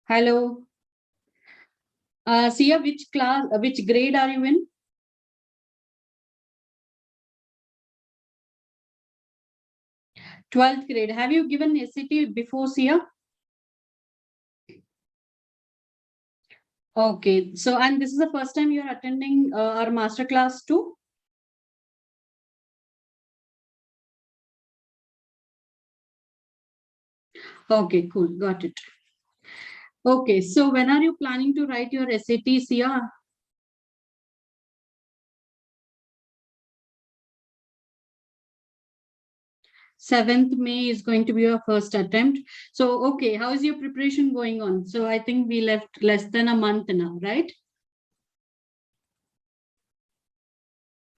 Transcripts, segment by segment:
Hello. Sia, which class, which grade are you in? Twelfth grade. Have you given SAT before, Sia? Okay. So, and this is the first time you're attending our masterclass too? Okay, cool. Got it. Okay. So, when are you planning to write your SAT, Sia? Seventh May is going to be your first attempt. So, okay, how is your preparation going on? So, I think we left less than a month now, right?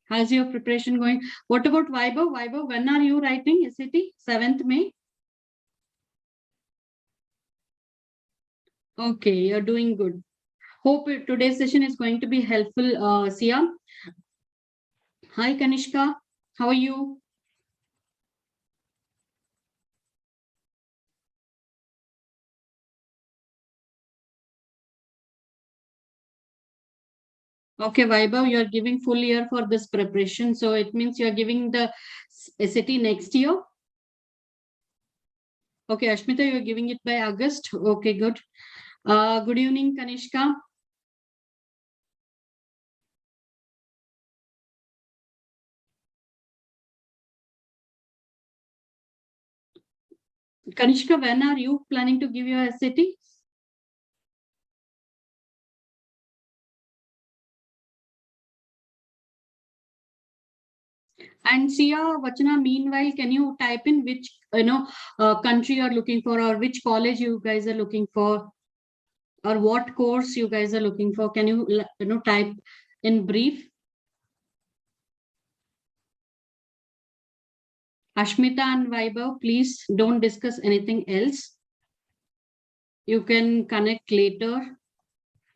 How's your preparation going? What about Vaibhav? Vaibhav, when are you writing SAT? 7th May? Okay, you're doing good. Hope today's session is going to be helpful, Sia. Hi, Kanishka. How are you? Okay, Vaibhav, you're giving full year for this preparation. So it means you're giving the SAT next year. Okay, Ashmita, you're giving it by August. Okay, good. Good evening, Kanishka. Kanishka, when are you planning to give your SAT? And Sia, Vachana, meanwhile, can you type in which country you're looking for, or which college you guys are looking for, or what course you guys are looking for? Can you type in brief? Ashmita and Vaibhav, please don't discuss anything else. You can connect later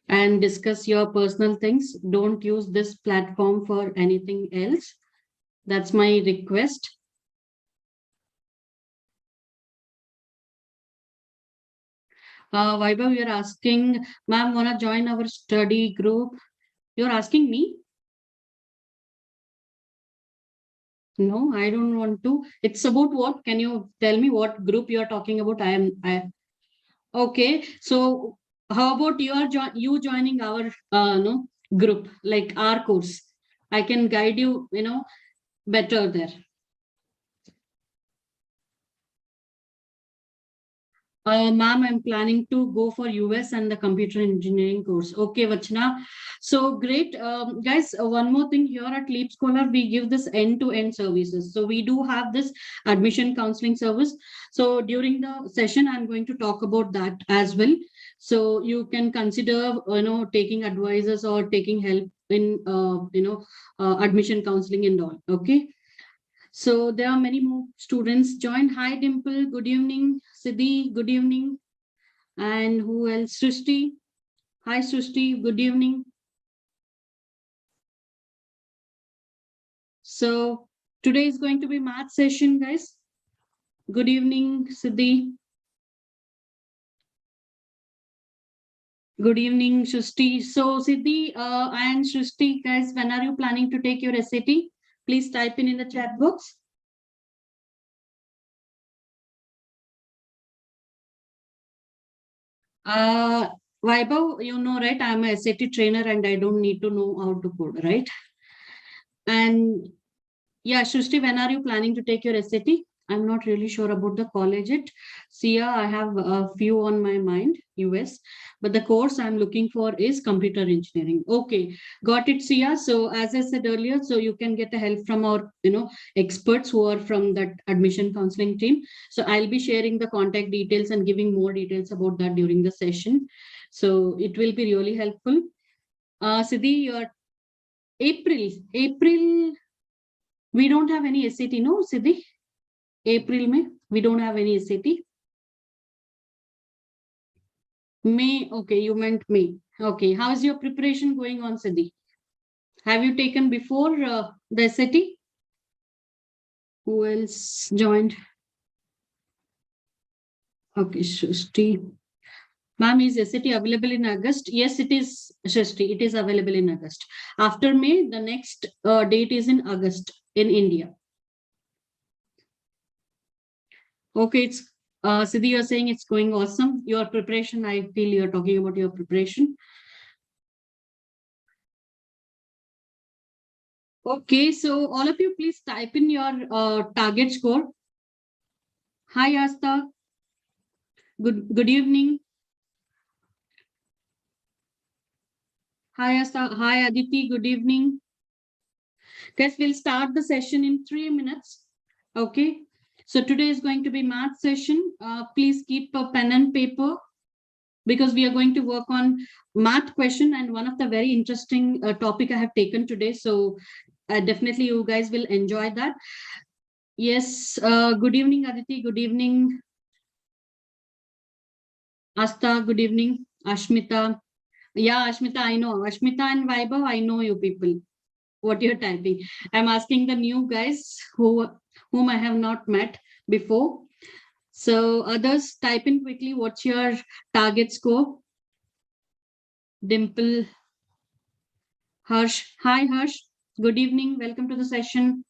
and discuss your personal things. Don't use this platform for anything else. That's my request. Vaibhav, you're asking, ma'am, wanna join our study group? You're asking me? No, I don't want to. It's about what? Can you tell me what group you're talking about? Okay. So how about you joining our no group, like our course? I can guide you, better there. Ma'am, I'm planning to go for US and the computer engineering course. Okay, Vachna. So great. Guys, one more thing here at Leap Scholar, we give this end-to-end services. So we do have this admission counseling service. So during the session, I'm going to talk about that as well. So you can consider, taking advisors or taking help in, admission counseling and all. Okay. So there are many more students joined. Hi, Dimple. Good evening. Siddhi, good evening. And who else? Srishti. Hi, Srishti. Good evening. So today is going to be math session, guys. Good evening, Siddhi. Good evening, Srishti. So Siddhi and Srishti, guys, when are you planning to take your SAT? Please type in the chat box. Vaibhav, you know, right? I'm a SAT trainer and I don't need to know how to code, right? And yeah, Shushti, when are you planning to take your SAT? I'm not really sure about the college yet. Sia, I have a few on my mind, US, but the course I'm looking for is computer engineering. Okay, got it, Sia. So as I said earlier, so you can get a help from our, experts who are from that admission counseling team. So I'll be sharing the contact details and giving more details about that during the session. So it will be really helpful. Siddhi, your April, we don't have any SAT, no, Siddhi? April, May, we don't have any SAT. May, okay, you meant May. Okay, how is your preparation going on, Siddhi? Have you taken before the SAT? Who else joined? Okay, Shushti. Ma'am, is SAT available in August? Yes, it is, Shashti. It is available in August. After May, the next date is in August in India. Okay, it's Siddhi, you're saying it's going awesome. Your preparation, I feel you're talking about your preparation. Okay, so all of you, please type in your target score. Hi, Asta. Good evening. Hi, Asta. Hi, Aditi. Good evening. Guys, we'll start the session in 3 minutes. Okay. So today is going to be math session. Please keep a pen and paper because we are going to work on math question, and one of the very interesting topic I have taken today. So definitely you guys will enjoy that. Yes. Good evening, Aditi. Good evening, Asta. Good evening, Ashmita. Yeah, Ashmita, I know. Ashmita and Vaibhav, I know you people. What you're typing. I'm asking the new guys whom I have not met before. So others, type in quickly. What's your target score? Dimple, Harsh. Hi, Harsh. Good evening. Welcome to the session.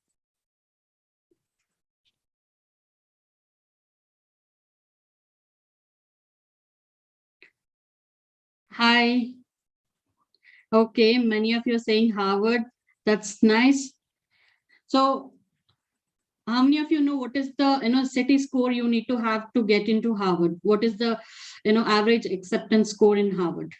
Hi. Okay, many of you are saying Harvard. That's nice. So how many of you know what is the SAT score you need to have to get into Harvard? What is the average acceptance score in Harvard?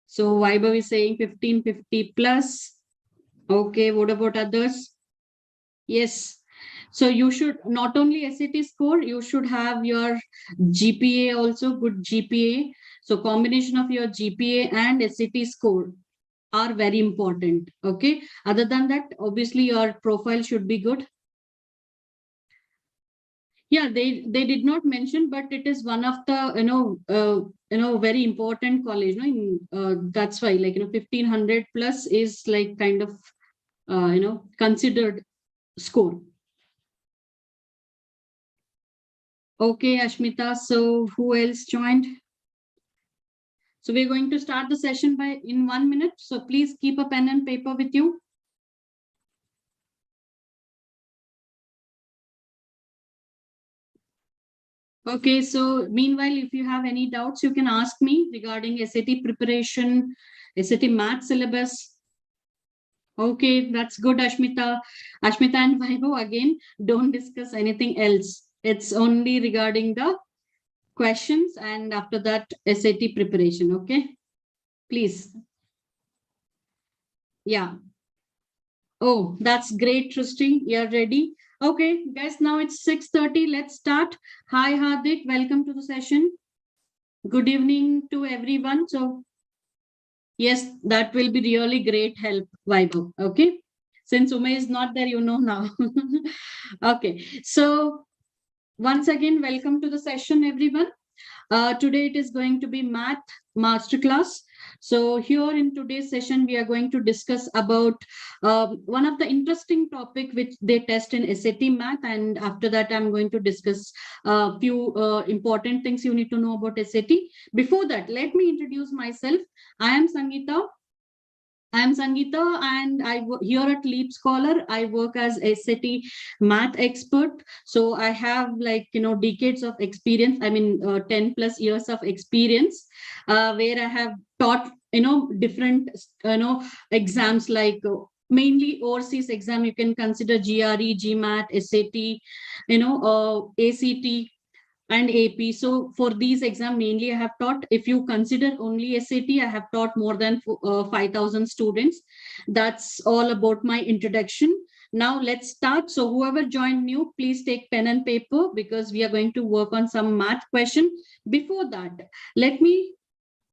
So Vaibhav is saying 1550 plus. Okay, what about others? Yes. So you should not only SAT score, you should have your GPA also, good GPA. So combination of your GPA and SAT score are very important. Okay. Other than that, obviously your profile should be good. Yeah, they did not mention, but it is one of the very important college. That's why 1500 plus is like kind of considered score. Okay, Ashmita. So who else joined? So we're going to start the session in 1 minute. So please keep a pen and paper with you. Okay, so meanwhile, if you have any doubts, you can ask me regarding SAT preparation, SAT math syllabus. Okay, that's good, Ashmita. Ashmita and Vaibhav, again, don't discuss anything else. It's only regarding the questions and after that SAT preparation. Okay, please. Yeah. Oh, that's great, Tristan. You're ready. Okay, guys, now it's 6:30. Let's start. Hi, Hardik. Welcome to the session. Good evening to everyone. So, yes, that will be really great help, Vaibhav. Okay. Since Ume is not there, you know now. Okay. So, once again, welcome to the session, everyone. Today it is going to be math masterclass. So here in today's session, we are going to discuss about one of the interesting topic which they test in SAT math. And after that, I'm going to discuss a few important things you need to know about SAT. Before that, let me introduce myself. I am Sangeeta. I'm Sangeeta and here at Leap Scholar, I work as SAT math expert. So I have decades of experience. I mean, 10 plus years of experience where I have taught, different, exams like mainly overseas exam. You can consider GRE, GMAT, SAT, ACT and AP. So for these exam, mainly I have taught, if you consider only SAT, I have taught more than 5,000 students. That's all about my introduction. Now let's start. So whoever joined new, please take pen and paper because we are going to work on some math question. Before that, let me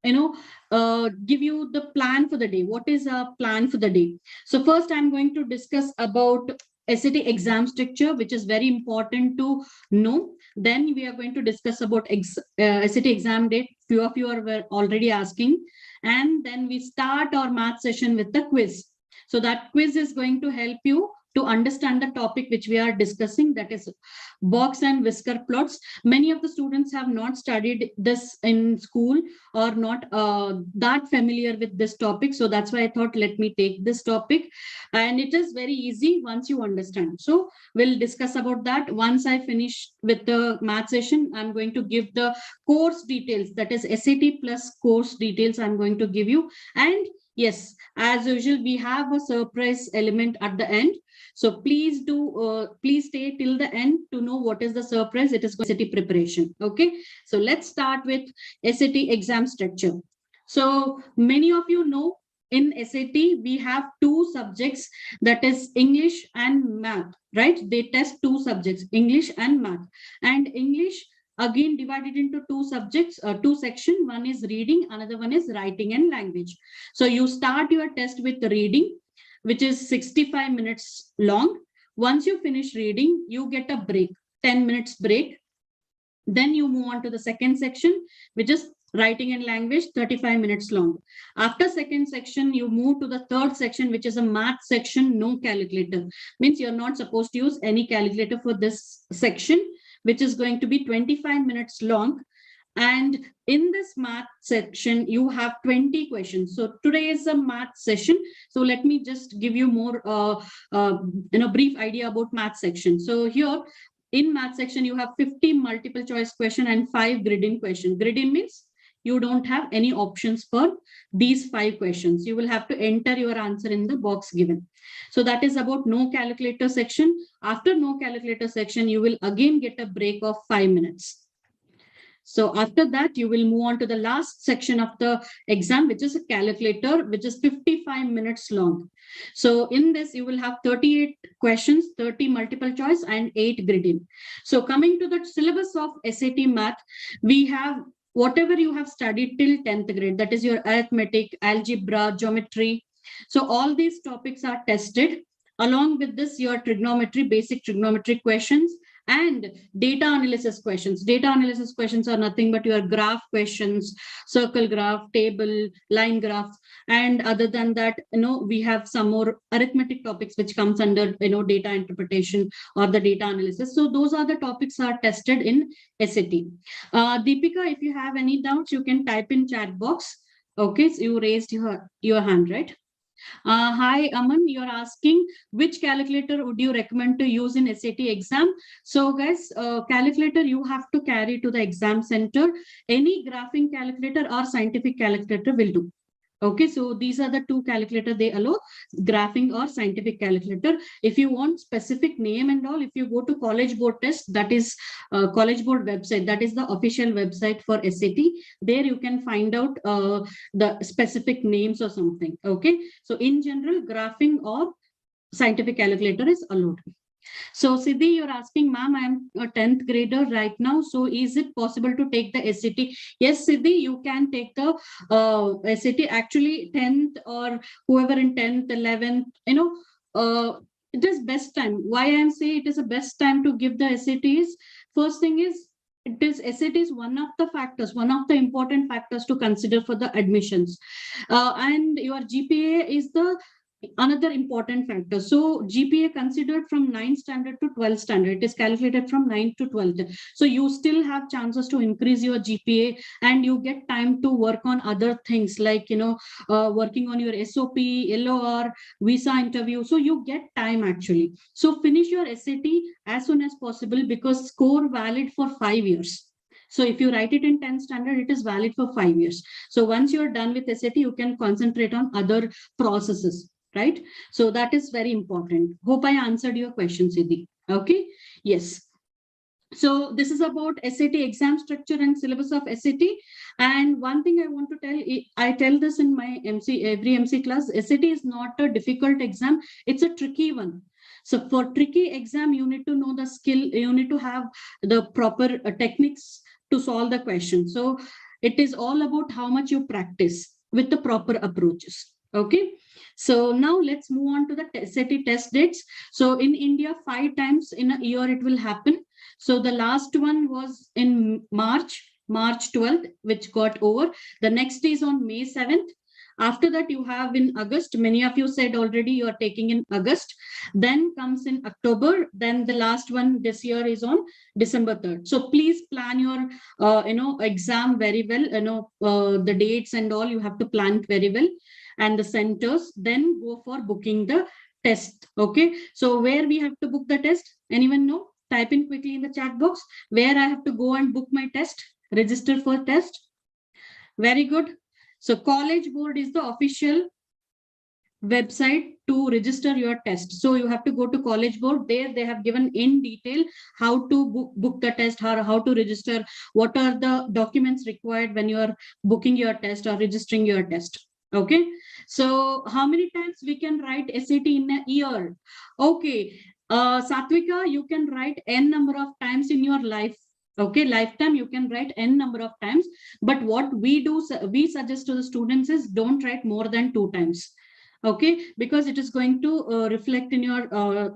give you the plan for the day. What is our plan for the day? So first I'm going to discuss about SAT exam structure, which is very important to know. Then we are going to discuss about SAT exam date. Few of you were already asking. And then we start our math session with the quiz. So that quiz is going to help you to understand the topic which we are discussing, that is box and whisker plots. Many of the students have not studied this in school or not that familiar with this topic. So that's why I thought, let me take this topic. And it is very easy once you understand. So we'll discuss about that. Once I finish with the math session, I'm going to give the course details, that is SAT plus course details I'm going to give you. And yes, as usual, we have a surprise element at the end. So please stay till the end to know what is the surprise. It is SAT preparation. Okay. So let's start with SAT exam structure. So many of you know in SAT, we have two subjects, that is English and math, right? They test two subjects, English and math. And English again divided into two subjects, two sections. One is reading, another one is writing and language. So you start your test with reading, which is 65 minutes long. Once you finish reading, you get a break, 10 minutes break. Then you move on to the second section, which is writing and language, 35 minutes long. After second section, you move to the third section, which is a math section, no calculator. Means you're not supposed to use any calculator for this section, which is going to be 25 minutes long. And in this math section, you have 20 questions. So today is a math session. So let me just give you more, brief idea about math section. So here in math section, you have 50 multiple choice question and 5 grid-in question. Grid-in means you don't have any options for these 5 questions. You will have to enter your answer in the box given. So that is about no calculator section. After no calculator section, you will again get a break of 5 minutes. So after that, you will move on to the last section of the exam, which is a calculator, which is 55 minutes long. So in this, you will have 38 questions, 30 multiple choice and 8 grid-in. So coming to the syllabus of SAT math, we have whatever you have studied till 10th grade, that is your arithmetic, algebra, geometry. So all these topics are tested. Along with this, your trigonometry, basic trigonometry questions, and data analysis questions. Data analysis questions are nothing but your graph questions, circle graph, table, line graph. And other than that, we have some more arithmetic topics which comes under, data interpretation or the data analysis. So those are the topics are tested in SAT. Deepika, if you have any doubts, you can type in chat box. Okay, so you raised your hand, right? Hi, Aman, you're asking which calculator would you recommend to use in SAT exam? So guys, calculator you have to carry to the exam center. Any graphing calculator or scientific calculator will do. Okay, so these are the two calculator they allow, graphing or scientific calculator. If you want specific name and all, if you go to College Board test, that is College Board website, that is the official website for SAT. There you can find out the specific names or something. Okay, so in general, graphing or scientific calculator is allowed. So Siddhi, you're asking, ma'am, I'm a 10th grader right now. So is it possible to take the SAT? Yes, Siddhi, you can take the SAT. Actually, 10th or whoever in 10th, 11th, it is best time. Why I'm saying it is the best time to give the SATs? First thing is, SAT is one of the factors, one of the important factors to consider for the admissions. And your GPA is the another important factor. So GPA considered from 9th standard to 12th standard. It is calculated from 9th to 12th. So you still have chances to increase your GPA, and you get time to work on other things like, working on your SOP, LOR, visa interview. So you get time actually. So finish your SAT as soon as possible, because score valid for 5 years. So if you write it in 10th standard, it is valid for 5 years. So once you're done with SAT, you can concentrate on other processes. Right? So that is very important. Hope I answered your question, Siddhi. Okay. Yes. So this is about SAT exam structure and syllabus of SAT. And one thing I want to tell, I tell this in my every MC class, SAT is not a difficult exam. It's a tricky one. So for tricky exam, you need to know the skill, you need to have the proper techniques to solve the question. So it is all about how much you practice with the proper approaches. Okay. So now let's move on to the SAT test dates. So in India, 5 times in a year it will happen. So the last one was in March 12th, which got over. The next is on May 7th. After that, you have in August. Many of you said already you are taking in August. Then comes in October. Then the last one this year is on December 3rd. So please plan your, exam very well. The dates and all you have to plan very well, and the centers. Then go for booking the test. Okay. So where we have to book the test? Anyone know? Type in quickly in the chat box where I have to go and book my test, register for test. Very good. So College Board is the official website to register your test. So you have to go to College Board. There they have given in detail how to book the test, how to register, what are the documents required when you are booking your test or registering your test. Okay. So how many times we can write SAT in a year? Okay. Satvika, you can write n number of times in your life. Okay, lifetime you can write n number of times, but what we do, we suggest to the students is don't write more than 2 times. Okay, because it is going to reflect in your,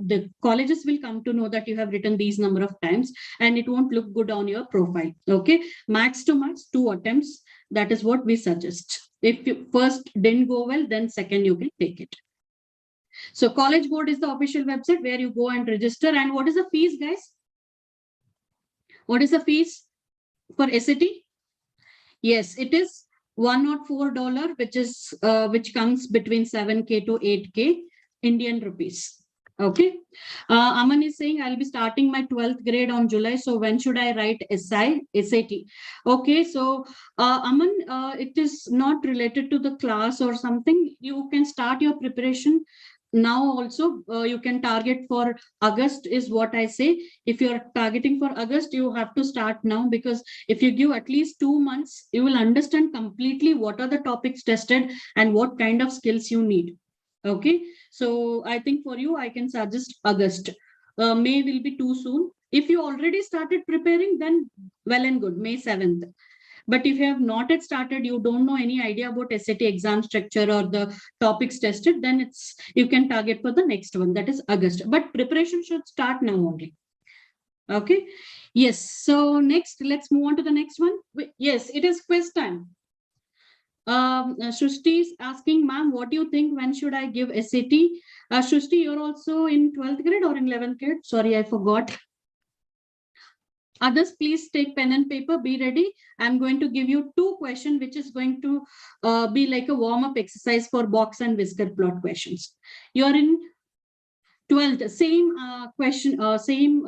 the colleges will come to know that you have written these number of times, and it won't look good on your profile. Okay, max to max 2 attempts. That is what we suggest. If you first didn't go well, then second you can take it. So College Board is the official website where you go and register. And what is the fees, guys? What is the fees for SAT? Yes, it is $104, which is which comes between 7K to 8K Indian rupees. Okay. Aman is saying I'll be starting my 12th grade on July. So when should I write SAT? Okay. So Aman, it is not related to the class or something. You can start your preparation now also. You can target for August is what I say. If you're targeting for August, you have to start now, because if you give at least 2 months, you will understand completely what are the topics tested and what kind of skills you need. Okay. So I think for you, I can suggest August. May will be too soon. If you already started preparing, then well and good, May 7th. But if you have not yet started, you don't know any idea about SAT exam structure or the topics tested, then it's you can target for the next one, that is August. But preparation should start now only. Okay. Yes. So next, let's move on to the next one. Yes, it is quiz time. Shushti is asking, ma'am, what do you think? When should I give SAT? Shushti, you're also in 12th grade or in 11th grade? Sorry, I forgot. Others, please take pen and paper, be ready. I'm going to give you 2 questions, which is going to be like a warm-up exercise for box and whisker plot questions. You're in 12th, same question, same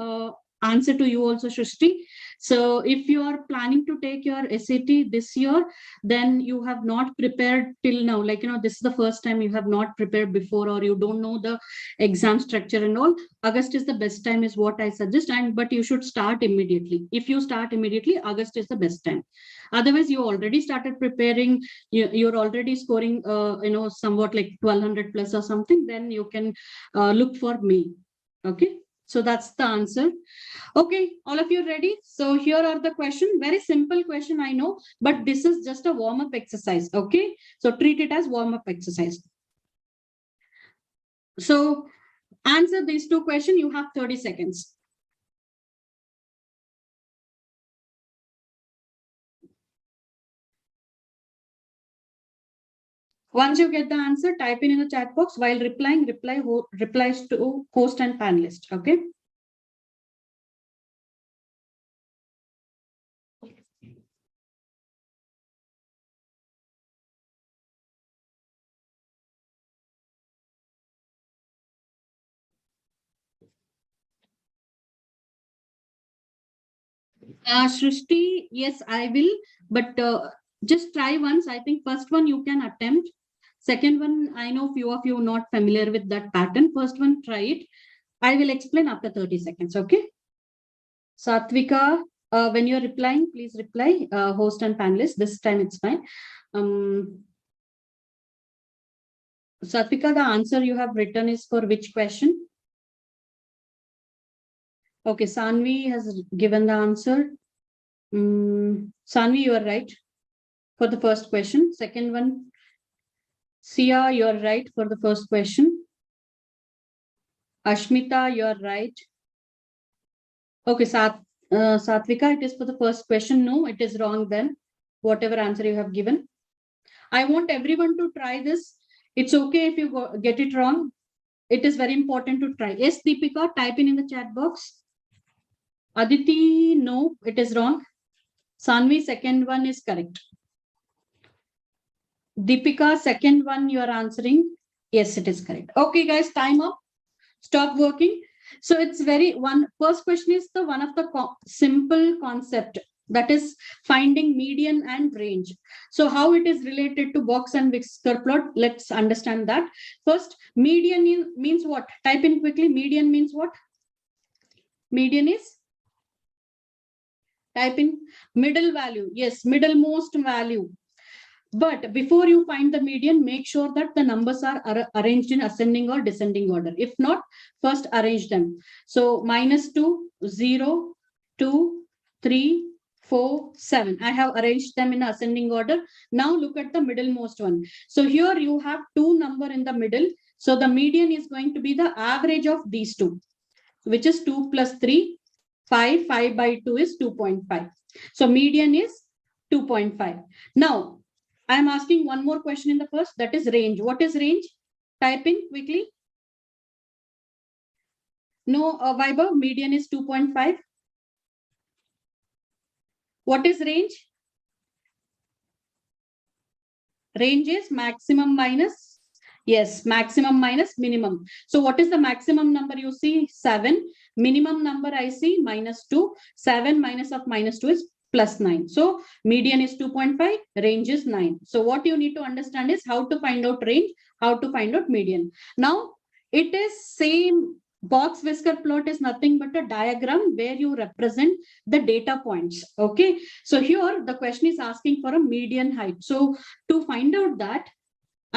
answer to you also, Shrishti. So if you are planning to take your SAT this year, then you have not prepared till now. Like, this is the first time you have not prepared before, or you don't know the exam structure and all. August is the best time is what I suggest. But you should start immediately. If you start immediately, August is the best time. Otherwise, you already started preparing, you're already scoring, somewhat like 1200 plus or something, then you can look for me. Okay. So that's the answer. Okay, all of you ready? So here are the questions. Very simple question, I know, but this is just a warm-up exercise. Okay, so treat it as warm-up exercise. So answer these 2 questions. You have 30 seconds. Once you get the answer, type in the chat box. While replying, replies to host and panelist. Okay. Shrishti, yes, I will, but just try once. I think first one you can attempt. Second one, I know few of you are not familiar with that pattern. First one, try it. I will explain after 30 seconds. Okay. Satvika, when you're replying, please reply, host and panelist. This time it's fine. Satvika, the answer you have written is for which question? Okay, Sanvi has given the answer. Sanvi, you are right for the first question. Second one, Sia, you are right for the first question. Ashmita, you are right. Okay, Satvika, it is for the first question. No, it is wrong then. Whatever answer you have given. I want everyone to try this. It's okay if you get it wrong. It is very important to try. Yes, Deepika, type in the chat box. Aditi, no, it is wrong. Sanvi, second one is correct. Deepika, second one you are answering. Yes, it is correct. Okay, guys, time up. Stop working. So it's first question is the one of the simple concept, that is finding median and range. So how it is related to box and Whisker plot, let's understand that. First, median means what? Type in quickly. Median means what? Median is, type in middle value. Yes, middlemost value. But before you find the median, make sure that the numbers are arranged in ascending or descending order. If not, first arrange them. So -2, 0, 2, 3, 4, 7. I have arranged them in ascending order. Now look at the middlemost one. So here you have 2 number in the middle. So the median is going to be the average of these 2, which is 2 plus 3, 5. 5 by 2 is 2.5. So median is 2.5. Now, I am asking one more question in the first, that is range. What is range? Type in quickly. No, Vaibhav, median is 2.5. What is range? Range is maximum minus, yes, maximum minus minimum. So what is the maximum number you see? 7. Minimum number I see -2. 7 minus of -2 is +9. So median is 2.5, range is 9. So what you need to understand is how to find out range, how to find out median. Now it is same. Box Whisker plot is nothing but a diagram where you represent the data points. Okay. So here the question is asking for a median height. So to find out that,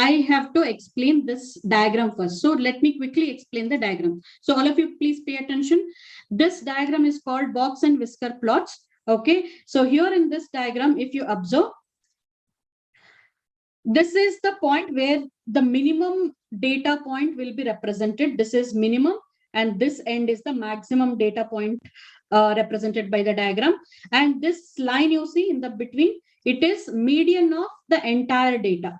I have to explain this diagram first. So let me quickly explain the diagram. So all of you, please pay attention. This diagram is called box and Whisker plots. Okay. So here in this diagram, if you observe, this is the point where the minimum data point will be represented. This is minimum, and this end is the maximum data point represented by the diagram. And this line you see in the between, it is median of the entire data.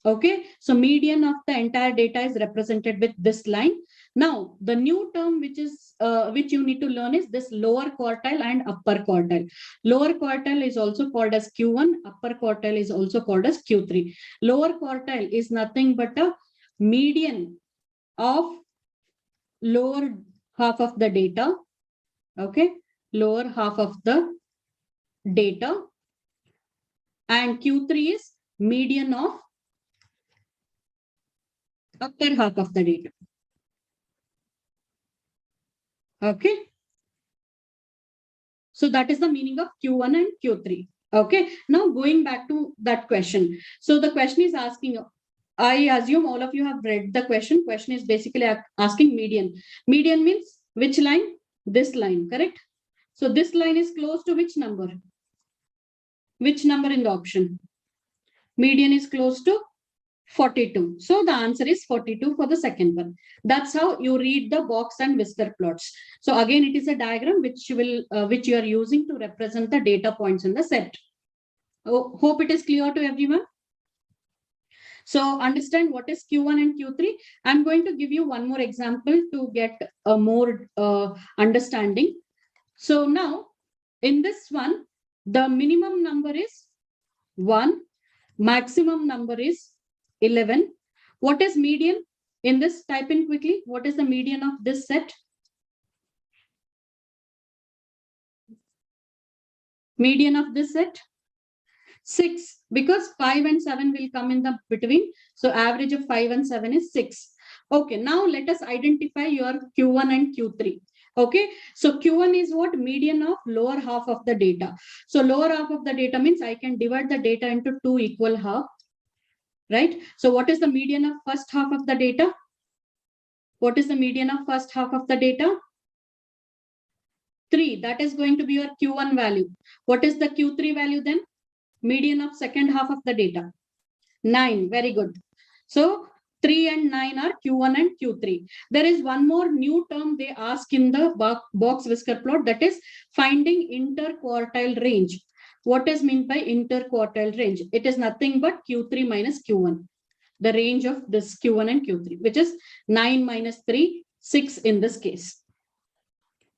Okay, so median of the entire data is represented with this line. Now, the new term which you need to learn is this lower quartile and upper quartile. Lower quartile is also called as Q1. Upper quartile is also called as Q3. Lower quartile is nothing but a median of lower half of the data. Okay, lower half of the data. And Q3 is median of upper half of the data. Okay. So that is the meaning of Q1 and Q3. Okay. Now going back to that question. So the question is asking, I assume all of you have read the question. Question is basically asking median. Median means which line? This line, correct? So this line is close to which number? Which number in the option? Median is close to 42. So the answer is 42 for the second one. That's how you read the box and Whisker plots. So again, it is a diagram which you are using to represent the data points in the set. Oh, hope it is clear to everyone. So understand what is Q1 and Q3. I'm going to give you one more example to get a more understanding. So now in this one, the minimum number is 1, maximum number is 11. What is median in this? Type in quickly. What is the median of this set? Median of this set? 6, because 5 and 7 will come in the between. So average of 5 and 7 is 6. Okay, now let us identify your Q1 and Q3. Okay, so Q1 is what? Median of lower half of the data. So lower half of the data means I can divide the data into 2 equal half. Right? So what is the median of first half of the data? What is the median of first half of the data? 3. That is going to be your Q1 value. What is the Q3 value then? Median of second half of the data. 9. Very good. So 3 and 9 are Q1 and Q3. There is one more new term they ask in the box Whisker plot, that is finding interquartile range. What is meant by interquartile range? It is nothing but Q3 minus Q1. The range of this Q1 and Q3, which is 9 minus 3, 6 in this case.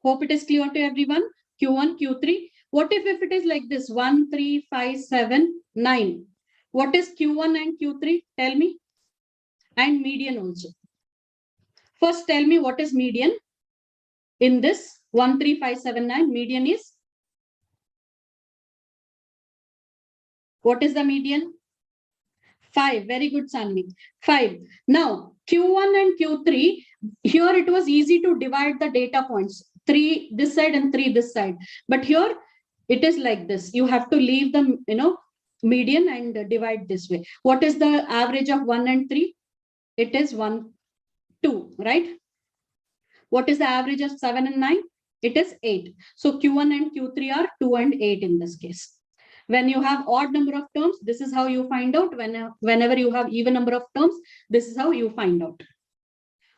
Hope it is clear to everyone. Q1, Q3. What if it is like this? 1, 3, 5, 7, 9. What is Q1 and Q3? Tell me. And median also. First, tell me what is median in this 1, 3, 5, 7, 9. Median is? What is the median? 5. Very good, Sanvi. 5. Now, Q1 and Q3, here it was easy to divide the data points. 3 this side and 3 this side. But here it is like this. You have to leave the median and divide this way. What is the average of 1 and 3? It is 1, 2, right? What is the average of 7 and 9? It is 8. So Q1 and Q3 are 2 and 8 in this case. When you have odd number of terms, this is how you find out. Whenever you have even number of terms, this is how you find out.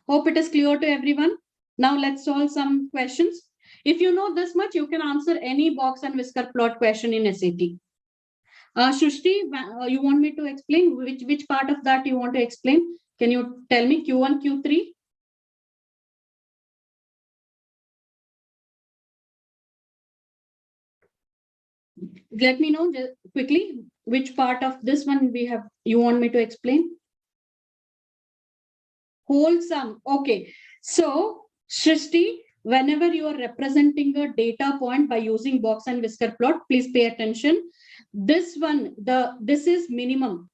Hope it is clear to everyone. Now let's solve some questions. If you know this much, you can answer any box and whisker plot question in SAT. Shrishti, you want me to explain which part of that you want to explain? Can you tell me Q1, Q3? Let me know just quickly which part of this one you want me to explain. Whole sum. Okay. So, Shrishti, whenever you are representing a data point by using box and whisker plot, please pay attention. This one, this is minimum.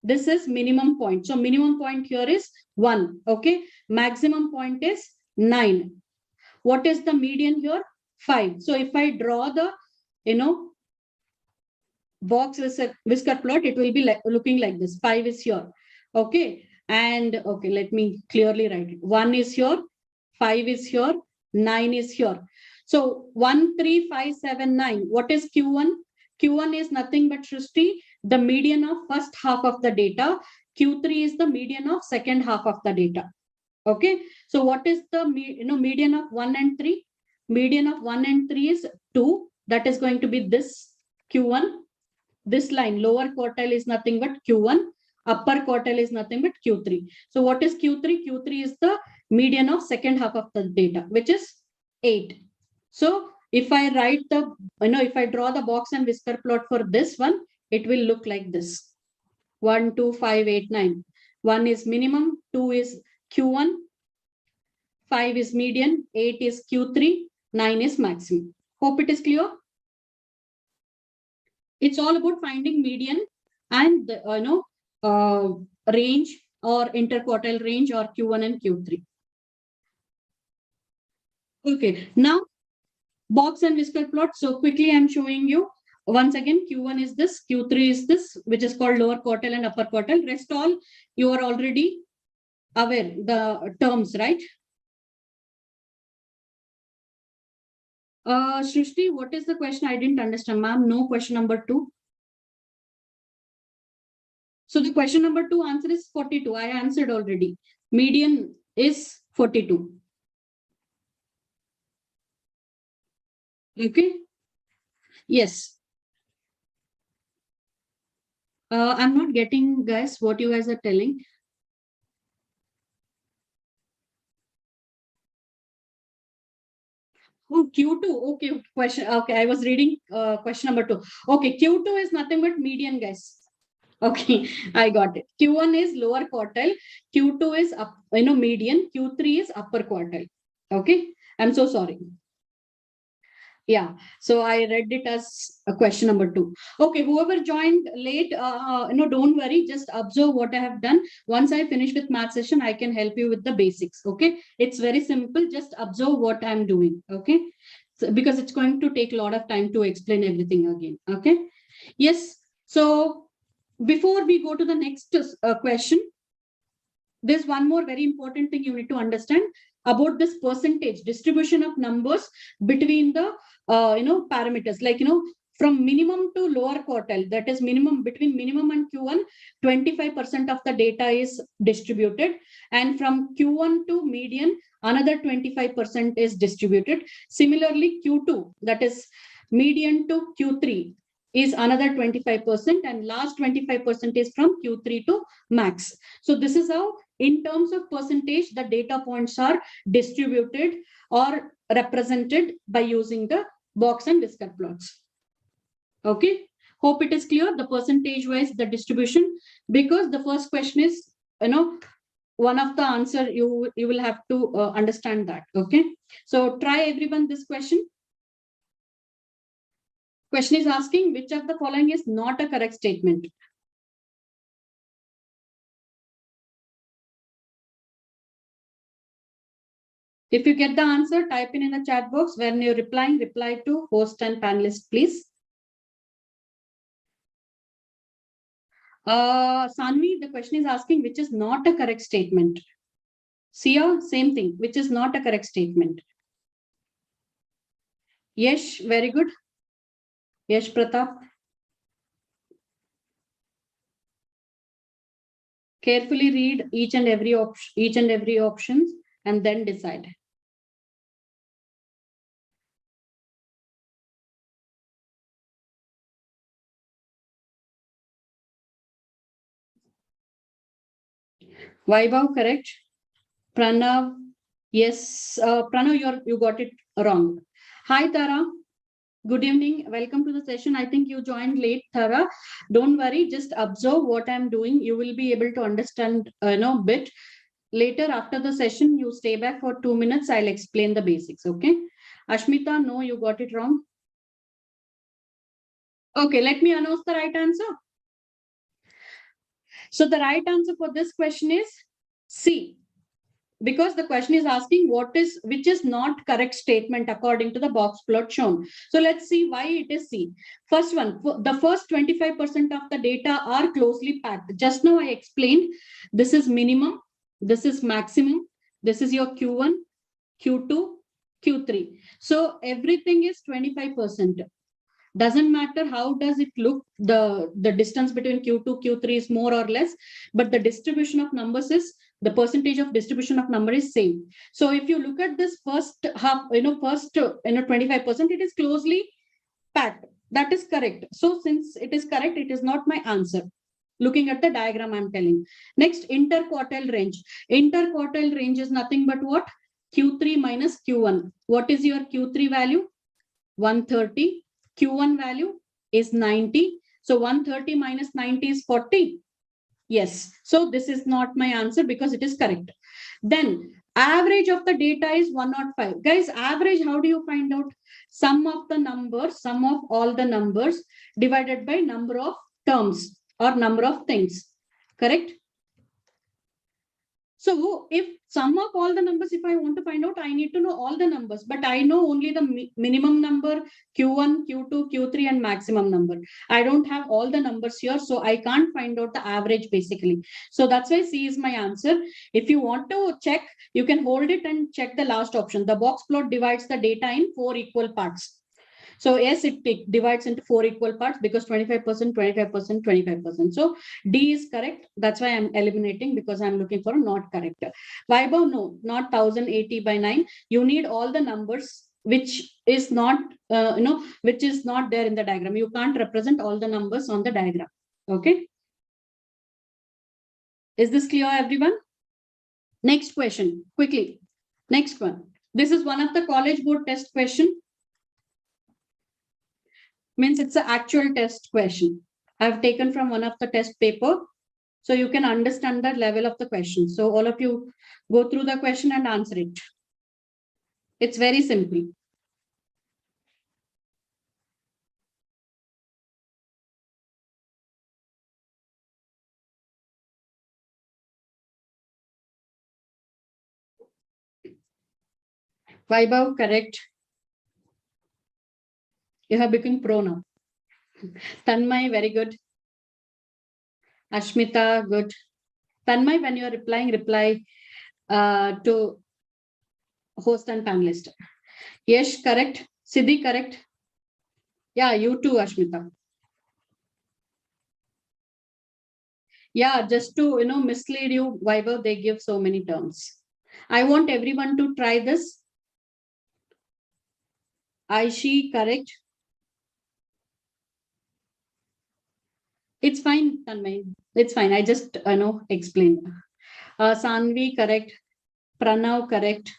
This is minimum point. So minimum point here is 1. Okay. Maximum point is 9. What is the median here? 5. So if I draw the, box whisker plot, it will be looking like this. 5 is here. Okay. And okay, let me clearly write it. 1 is here, 5 is here, 9 is here. So 1, 3, 5, 7, 9. What is Q1? Q1 is nothing but Shrishti, the median of first half of the data. Q3 is the median of second half of the data. Okay. So what is the median of 1 and 3? Median of 1 and 3 is 2. That is going to be this Q1. This line, lower quartile is nothing but Q1. Upper quartile is nothing but Q3. So what is Q3? Q3 is the median of second half of the data, which is 8. So if I write the, if I draw the box and whisker plot for this one, it will look like this. 1, 2, 5, 8, 9. 1 is minimum, 2 is Q1, 5 is median, 8 is Q3, 9 is maximum. Hope it is clear. It's all about finding median and range or interquartile range or Q1 and Q3. Okay, now box and whisker plot. So quickly I'm showing you once again. Q1 is this, Q3 is this, which is called lower quartile and upper quartile. Rest all you are already aware the terms, right? Shrishti, what is the question? I didn't understand, ma'am. No, question number 2. So the question number 2 answer is 42. I answered already. Median is 42. Okay. Yes. I'm not getting, guys, what you guys are telling. Oh, Q2. Okay, question. Okay, I was reading question number 2. Okay, Q2 is nothing but median, guys. Okay, I got it. Q1 is lower quartile. Q2 is up, median. Q3 is upper quartile. Okay, I'm so sorry. Yeah, so I read it as a question number 2. Okay, whoever joined late, don't worry, just observe what I have done. Once I finish with math session, I can help you with the basics. Okay, it's very simple. Just observe what I'm doing. Okay, so, because it's going to take a lot of time to explain everything again. Okay, yes. So before we go to the next question, there's one more very important thing you need to understand about this percentage distribution of numbers between the parameters, like from minimum to lower quartile, that is minimum, between minimum and Q1, 25% of the data is distributed, and from Q1 to median, another 25% is distributed. Similarly, Q2, that is median to Q3, is another 25%, and last 25% is from Q3 to max. So this is how, in terms of percentage, the data points are distributed or represented by using the box and Whisker plots. Okay, hope it is clear, the percentage wise, the distribution, because the first question is, one of the answer you will have to understand that. Okay, so try everyone this question. Question is asking which of the following is not a correct statement. If you get the answer, type in the chat box. When you're replying, reply to host and panelist, please. Sanvi, the question is asking which is not a correct statement. Sia, same thing, which is not a correct statement. Yes, very good. Yes, Pratap. Carefully read each and every option and then decide. Vaibhav, correct. Pranav, yes. Pranav, you got it wrong. Hi, Tara. Good evening. Welcome to the session. I think you joined late, Tara. Don't worry. Just observe what I'm doing. You will be able to understand, bit. Later, after the session, you stay back for 2 minutes. I'll explain the basics. Okay. Ashmita, no, you got it wrong. Okay, let me announce the right answer. So the right answer for this question is C. Because the question is asking which is not correct statement according to the box plot shown. So let's see why it is C. First one, the first 25% of the data are closely packed. Just now I explained, this is minimum, this is maximum, this is your Q1, Q2, Q3. So everything is 25%. Doesn't matter how does it look, the distance between Q2, Q3 is more or less, but the distribution of numbers is, the percentage of distribution of number is same. So if you look at this first half, 25%, it is closely packed. That is correct. So since it is correct, it is not my answer. Looking at the diagram, I'm telling. Next, interquartile range. Interquartile range is nothing but what? Q3 minus Q1. What is your Q3 value? 130. Q1 value is 90. So 130 minus 90 is 40. Yes. So this is not my answer because it is correct. Then average of the data is 105. Guys, average, how do you find out? Sum of the numbers, sum of all the numbers divided by number of terms or number of things. Correct? So if sum of all the numbers, if I want to find out, I need to know all the numbers, but I know only the minimum number, Q1, Q2, Q3, and maximum number. I don't have all the numbers here, so I can't find out the average basically. So that's why C is my answer. If you want to check, you can hold it and check the last option. The box plot divides the data in 4 equal parts. So yes, it divides into 4 equal parts because 25%, 25%, 25%. So D is correct. That's why I'm eliminating, because I'm looking for a not correct. Vaibhav, no, not 1080 by 9. You need all the numbers which is not, which is not there in the diagram. You can't represent all the numbers on the diagram. Okay. Is this clear, everyone? Next question, quickly. Next one. This is one of the college board test question. Means it's an actual test question. I've taken from one of the test paper, so you can understand the level of the question. So all of you go through the question and answer it. It's very simple. Vaibhav, correct. You have become pro now. Tanmay, very good. Ashmita, good. Tanmay, when you are replying, reply to host and panelist. Yes, correct. Siddhi, correct. Yeah, you too, Ashmita. Yeah, just to mislead you, Vaibhav, they give so many terms. I want everyone to try this. Aishi, correct. It's fine, Tanmay. It's fine. I just explained. Sanvi, correct. Pranav, correct.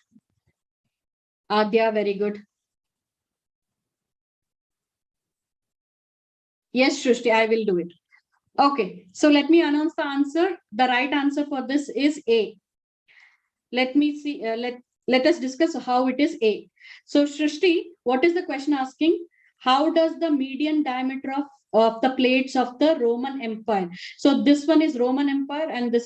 Adya, very good. Yes, Shrishti, I will do it. Okay, so let me announce the answer. The right answer for this is A. Let me see. Let us discuss how it is A. So, Shrishti, what is the question asking? How does the median diameter of the plates of the Roman Empire? So this one is Roman Empire, and this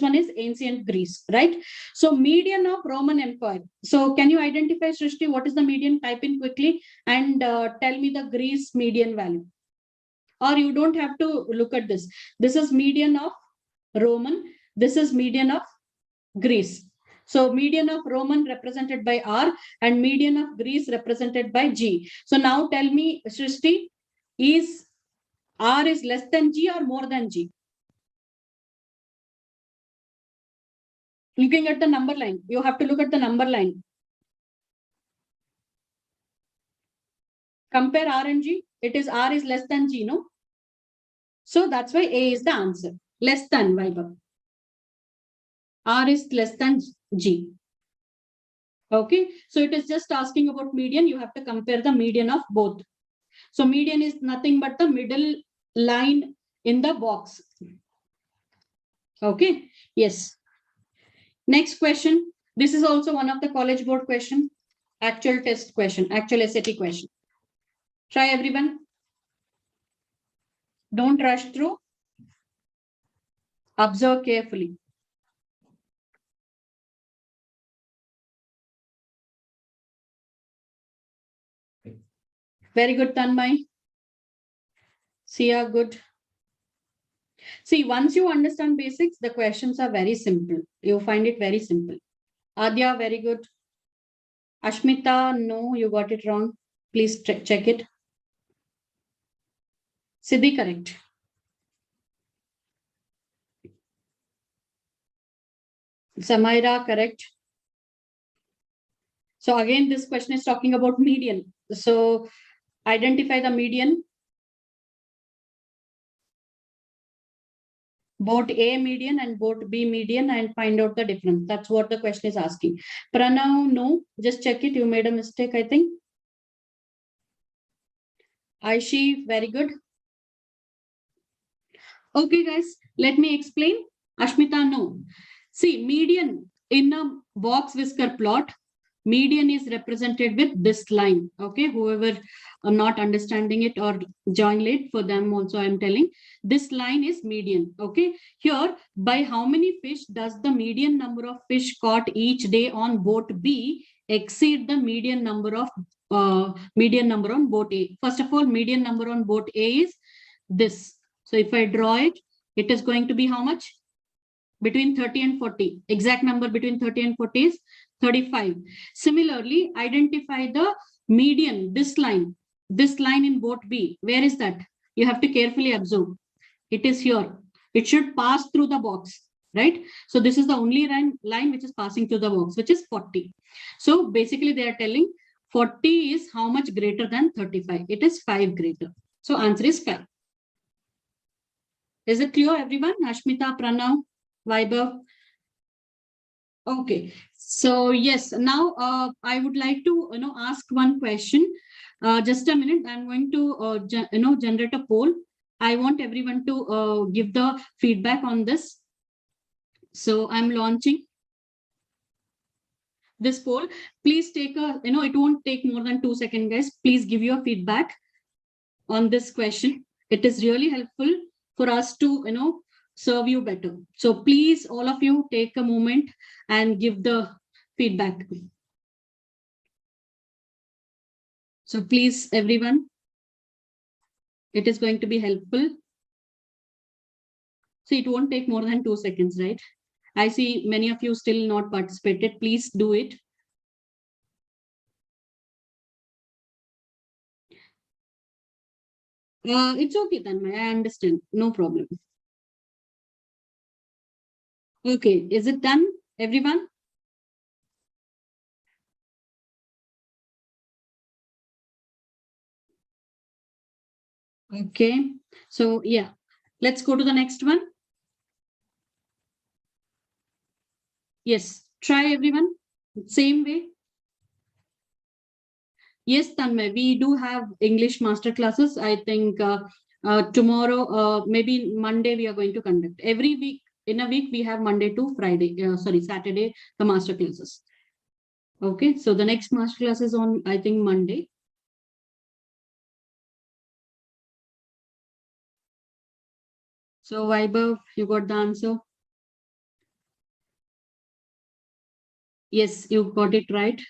one is ancient Greece, right? So median of Roman Empire. So can you identify, Shrishti, what is the median? Type in quickly and tell me the Greece median value. Or you don't have to look at this. This is median of Roman. This is median of Greece. So median of Roman represented by R and median of Greece represented by G. So now tell me, Shrishti, is R is less than G or more than G? Looking at the number line, you have to look at the number line. Compare R and G. It is R is less than G, no? So that's why A is the answer. Less than, Vaibhav. R is less than G. Okay, so it is just asking about median. You have to compare the median of both. So median is nothing but the middle line in the box. Okay, yes. Next question. This is also one of the college board question. Actual test question, actual SAT question. Try everyone. Don't rush through. Observe carefully. Very good, Tanmay. Sia, good. See, once you understand basics, the questions are very simple. You find it very simple. Adya, very good. Ashmita, no, you got it wrong. Please check it. Siddhi, correct. Samaira, correct. So again, this question is talking about median. So identify the median. Both A median and both B median and find out the difference. That's what the question is asking. Pranav, no, just check it. You made a mistake, I think. Aishi, very good. Okay, guys, let me explain. Ashmita, no. See, median in a box whisker plot, median is represented with this line. Okay, whoever are not understanding it or join late, for them also I'm telling. This line is median. Okay, here by how many fish does the median number of fish caught each day on boat B exceed the median number on boat A? First of all, median number on boat A is this. So if I draw it, it is going to be how much? Between 30 and 40. Exact number between 30 and 40 is 35. Similarly, identify the median, this line in boat B. Where is that? You have to carefully observe. It is here. It should pass through the box, right? So this is the only line which is passing through the box, which is 40. So basically they are telling 40 is how much greater than 35? It is 5 greater. So answer is 5. Is it clear, everyone? Ashmita, Pranav, Vaibhav. Okay. So yes, now I would like to ask one question. Just a minute. I'm going to generate a poll. I want everyone to give the feedback on this. So I'm launching this poll. Please take it won't take more than 2 seconds, guys. Please give your feedback on this question. It is really helpful for us to serve you better. So please, all of you, take a moment and give the feedback. So please, everyone, it is going to be helpful. So it won't take more than 2 seconds, right? I see many of you still not participated. Please do it. It's okay, Tanmay. I understand. No problem. Okay, is it done, everyone? Okay. So yeah, let's go to the next one. Yes, try everyone. Same way. Yes, Tanmay, we do have English master classes. I think tomorrow, maybe Monday, we are going to conduct. Every week, in a week, we have Monday to Friday, sorry, Saturday, the master classes. Okay, so the next master class is on, I think, Monday. So Vaibhav, you got the answer? Yes, you got it right.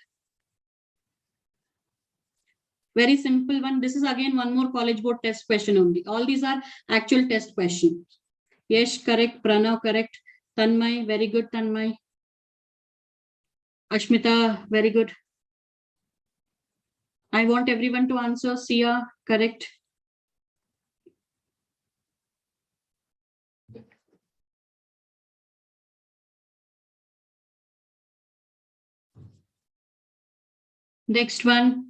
Very simple one. This is again one more college board test question only. All these are actual test questions. Yes, correct. Pranav, correct. Tanmay, very good, Tanmay. Ashmita, very good. I want everyone to answer. Sia, correct. Next one.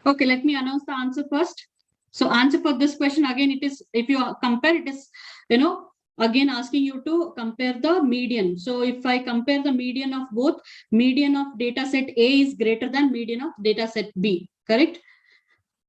Okay, let me announce the answer first. So answer for this question, again, it is, if you compare, it is, again asking you to compare the median. So if I compare the median of both, median of data set A is greater than median of data set B, correct?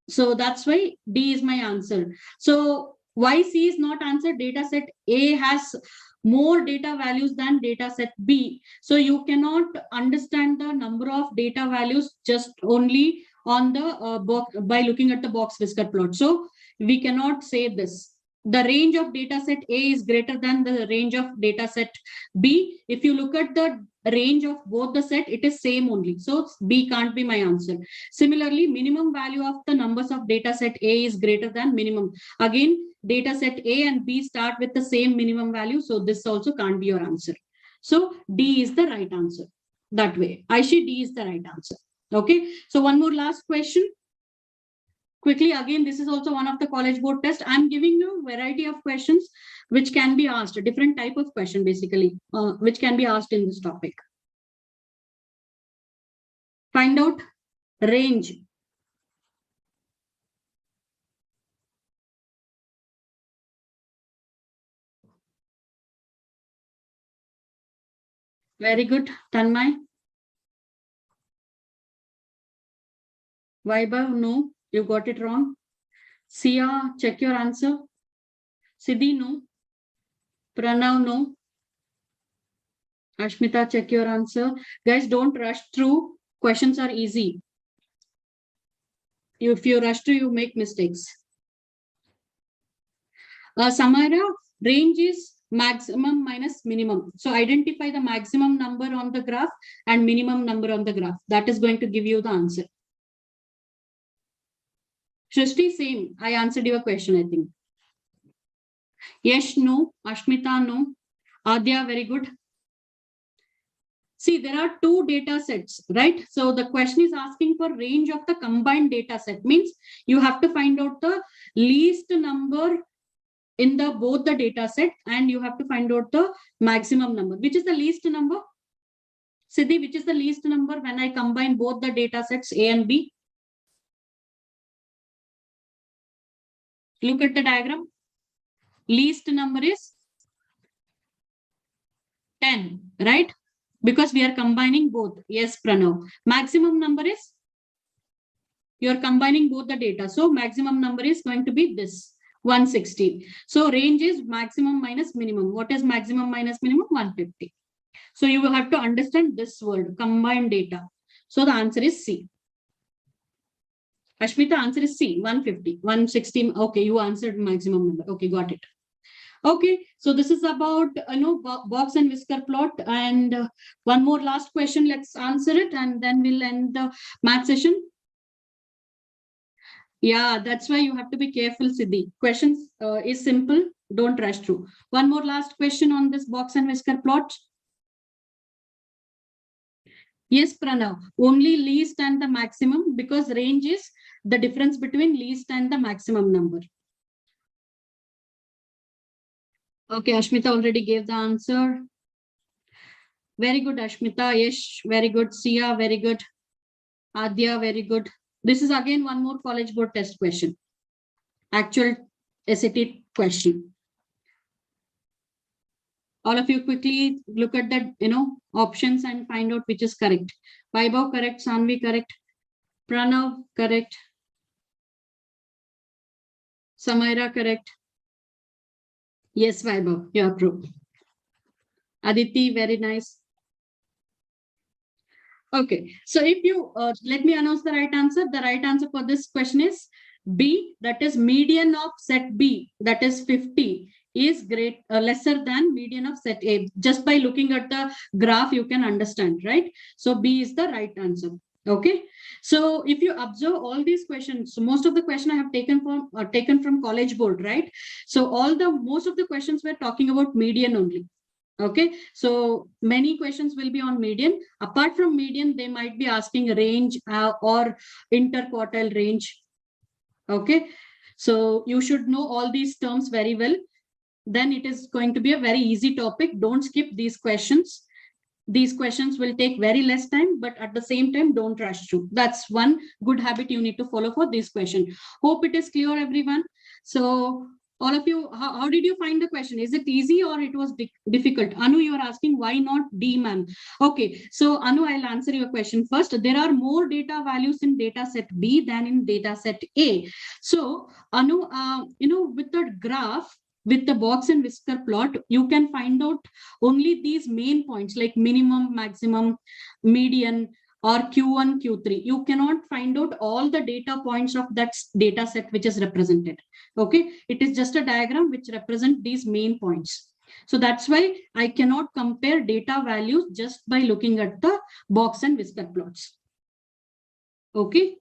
So that's why D is my answer. So why C is not answered? Data set A has more data values than data set B. So you cannot understand the number of data values just only on the box by looking at the box whisker plot. So we cannot say this. The range of data set A is greater than the range of data set B. If you look at the range of both the set, it is same only. So B can't be my answer. Similarly, minimum value of the numbers of data set A is greater than minimum. Again, data set A and B start with the same minimum value. So this also can't be your answer. So D is the right answer. That way, Aishi, D is the right answer. Okay. So one more last question. Quickly, again, this is also one of the college board test. I'm giving you a variety of questions which can be asked, a different type of question basically, which can be asked in this topic. Find out range. Very good, Tanmay. Vaibhav, no, you got it wrong. Sia, check your answer. Siddhi, no. Pranav, no. Ashmita, check your answer. Guys, don't rush through. Questions are easy. If you rush through, you make mistakes. Samara, range is maximum minus minimum. So identify the maximum number on the graph and minimum number on the graph. That is going to give you the answer. Shrishti, same. I answered your question, I think. Yes, no. Ashmita, no. Adya, very good. See, there are two data sets, right? So the question is asking for range of the combined data set. Means you have to find out the least number in the both the data set, and you have to find out the maximum number. Which is the least number? Siddhi, which is the least number when I combine both the data sets A and B? Look at the diagram. Least number is 10, right? Because we are combining both. Yes, Pranav. Maximum number is, you are combining both the data. So maximum number is going to be this 160. So range is maximum minus minimum. What is maximum minus minimum? 150. So you will have to understand this word, combined data. So the answer is C. Ashmita, answer is C, 150, 160. Okay, you answered maximum number. Okay, got it. Okay, so this is about box and whisker plot. And one more last question. Let's answer it, and then we'll end the math session. Yeah, that's why you have to be careful, Siddhi. Questions is simple. Don't rush through. One more last question on this box and whisker plot. Yes, Pranav. Only least and the maximum, because range is the difference between least and the maximum number. Okay, Ashmita already gave the answer. Very good, Ashmita. Yes, very good. Sia, very good. Adya, very good. This is again one more college board test question. Actual SAT question. All of you quickly look at the options and find out which is correct. Vaibhav correct, Sanvi correct, Pranav correct, Samaira correct. Yes, Vaibhav, you are true. Aditi, very nice. Okay, so if you let me announce the right answer. The right answer for this question is B, that is median of set B, that is 50, is lesser than median of set A. Just by looking at the graph, you can understand, right? So B is the right answer. Okay, so if you observe all these questions, so most of the question I have taken from College Board, right? So most of the questions were talking about median only. Okay, so many questions will be on median. Apart from median, they might be asking range or interquartile range. Okay, so you should know all these terms very well. Then it is going to be a very easy topic. Don't skip these questions. These questions will take very less time, but at the same time, don't rush through. That's one good habit you need to follow for this question. Hope it is clear, everyone. So all of you, how did you find the question? Is it easy or it was difficult? Anu, you are asking why not D, ma'am? Okay, so Anu, I'll answer your question first. There are more data values in data set B than in data set A. So Anu, with the graph, with the box and whisker plot, you can find out only these main points like minimum, maximum, median, or Q1, Q3. You cannot find out all the data points of that data set which is represented. Okay, it is just a diagram which represents these main points. So that's why I cannot compare data values just by looking at the box and whisker plots. Okay.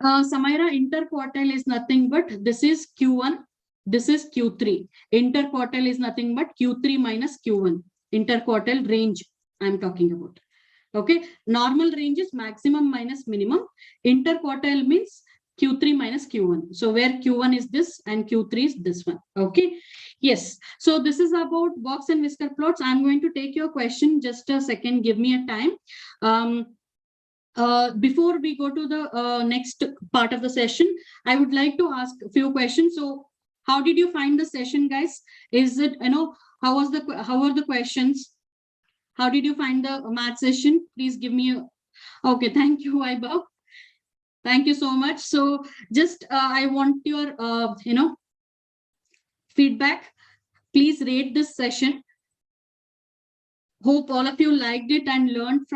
Samaira, interquartile is nothing but this is Q1. This is Q3. Interquartile is nothing but Q3 minus Q1. Interquartile range I'm talking about. Okay. Normal range is maximum minus minimum. Interquartile means Q3 minus Q1. So where Q1 is this and Q3 is this one. Okay. Yes. So this is about box and whisker plots. I'm going to take your question. Just a second. Give me a time. Before we go to the next part of the session, I would like to ask a few questions. So how did you find the session, guys? Is it, how are the questions? How did you find the math session? Please give me okay. Thank you, Vaibhav. Thank you so much. So just I want your, feedback. Please rate this session. Hope all of you liked it and learned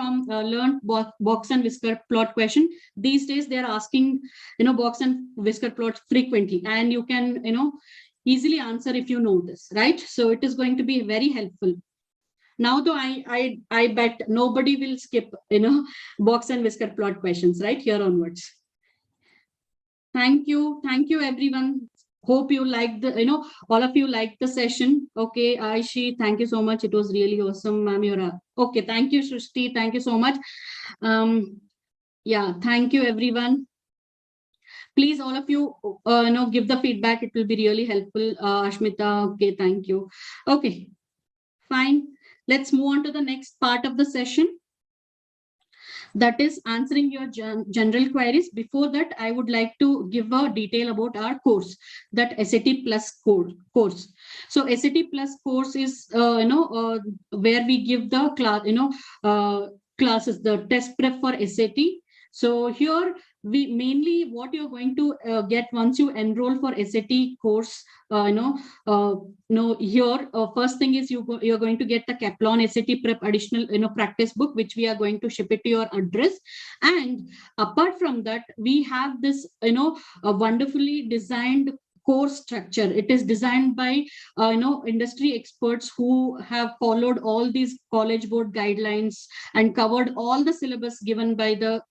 box and whisker plot question. These days they are asking, box and whisker plot frequently, and you can, easily answer if you know this, right? So it is going to be very helpful. Now, though, I bet nobody will skip, box and whisker plot questions, right? Here onwards. Thank you, everyone. Hope you liked the, all of you liked the session. Okay, Aishi, thank you so much. It was really awesome, ma'am. Okay. Thank you, Srishti. Thank you so much. Yeah, thank you, everyone. Please, all of you, give the feedback. It will be really helpful. Ashmita, okay, thank you. Okay, fine. Let's move on to the next part of the session. That is answering your general queries. Before that, I would like to give a detail about our course, that SAT Plus course. So SAT Plus course is, where we give the class, classes, the test prep for SAT. So here we mainly what you're going to get once you enroll for SAT course, here first thing is you're going to get the Kaplan SAT prep additional practice book, which we are going to ship it to your address. And apart from that, we have this a wonderfully designed course structure. It is designed by industry experts who have followed all these College Board guidelines and covered all the syllabus given by the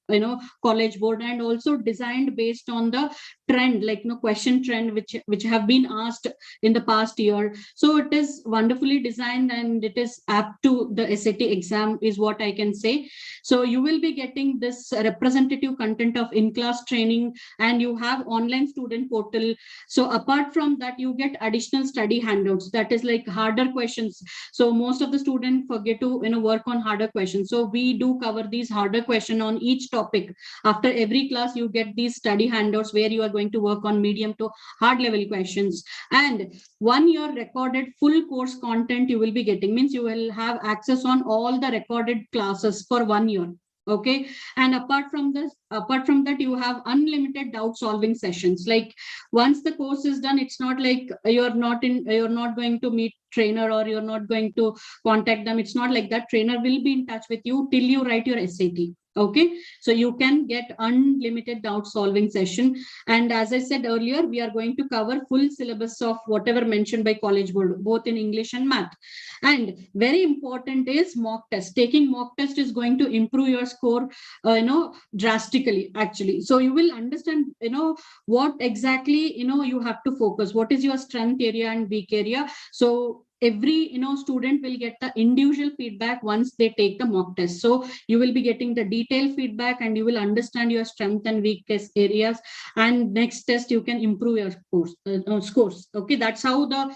College Board, and also designed based on the trend, like question trend which have been asked in the past year. So it is wonderfully designed and it is apt to the SAT exam, is what I can say. So you will be getting this representative content of in-class training, and you have online student portal. So So apart from that, you get additional study handouts, that is like harder questions. So most of the students forget to work on harder questions. So we do cover these harder questions on each topic. After every class, you get these study handouts where you are going to work on medium to hard level questions. And 1 year recorded full course content you will be getting, means you will have access on all the recorded classes for 1 year. Okay. And apart from that, you have unlimited doubt solving sessions. Like once the course is done, it's not like you're not going to meet trainer or you're not going to contact them. It's not like that. Trainer will be in touch with you till you write your SAT. Okay, so you can get unlimited doubt solving session. And as I said earlier, we are going to cover full syllabus of whatever mentioned by College Board, both in English and math. And very important is mock test. Taking mock test is going to improve your score, drastically, actually. So you will understand, what exactly, you have to focus. What is your strength area and weak area? So every student will get the individual feedback once they take the mock test. So you will be getting the detailed feedback and you will understand your strength and weakness areas, and next test you can improve your scores. Okay, that's how the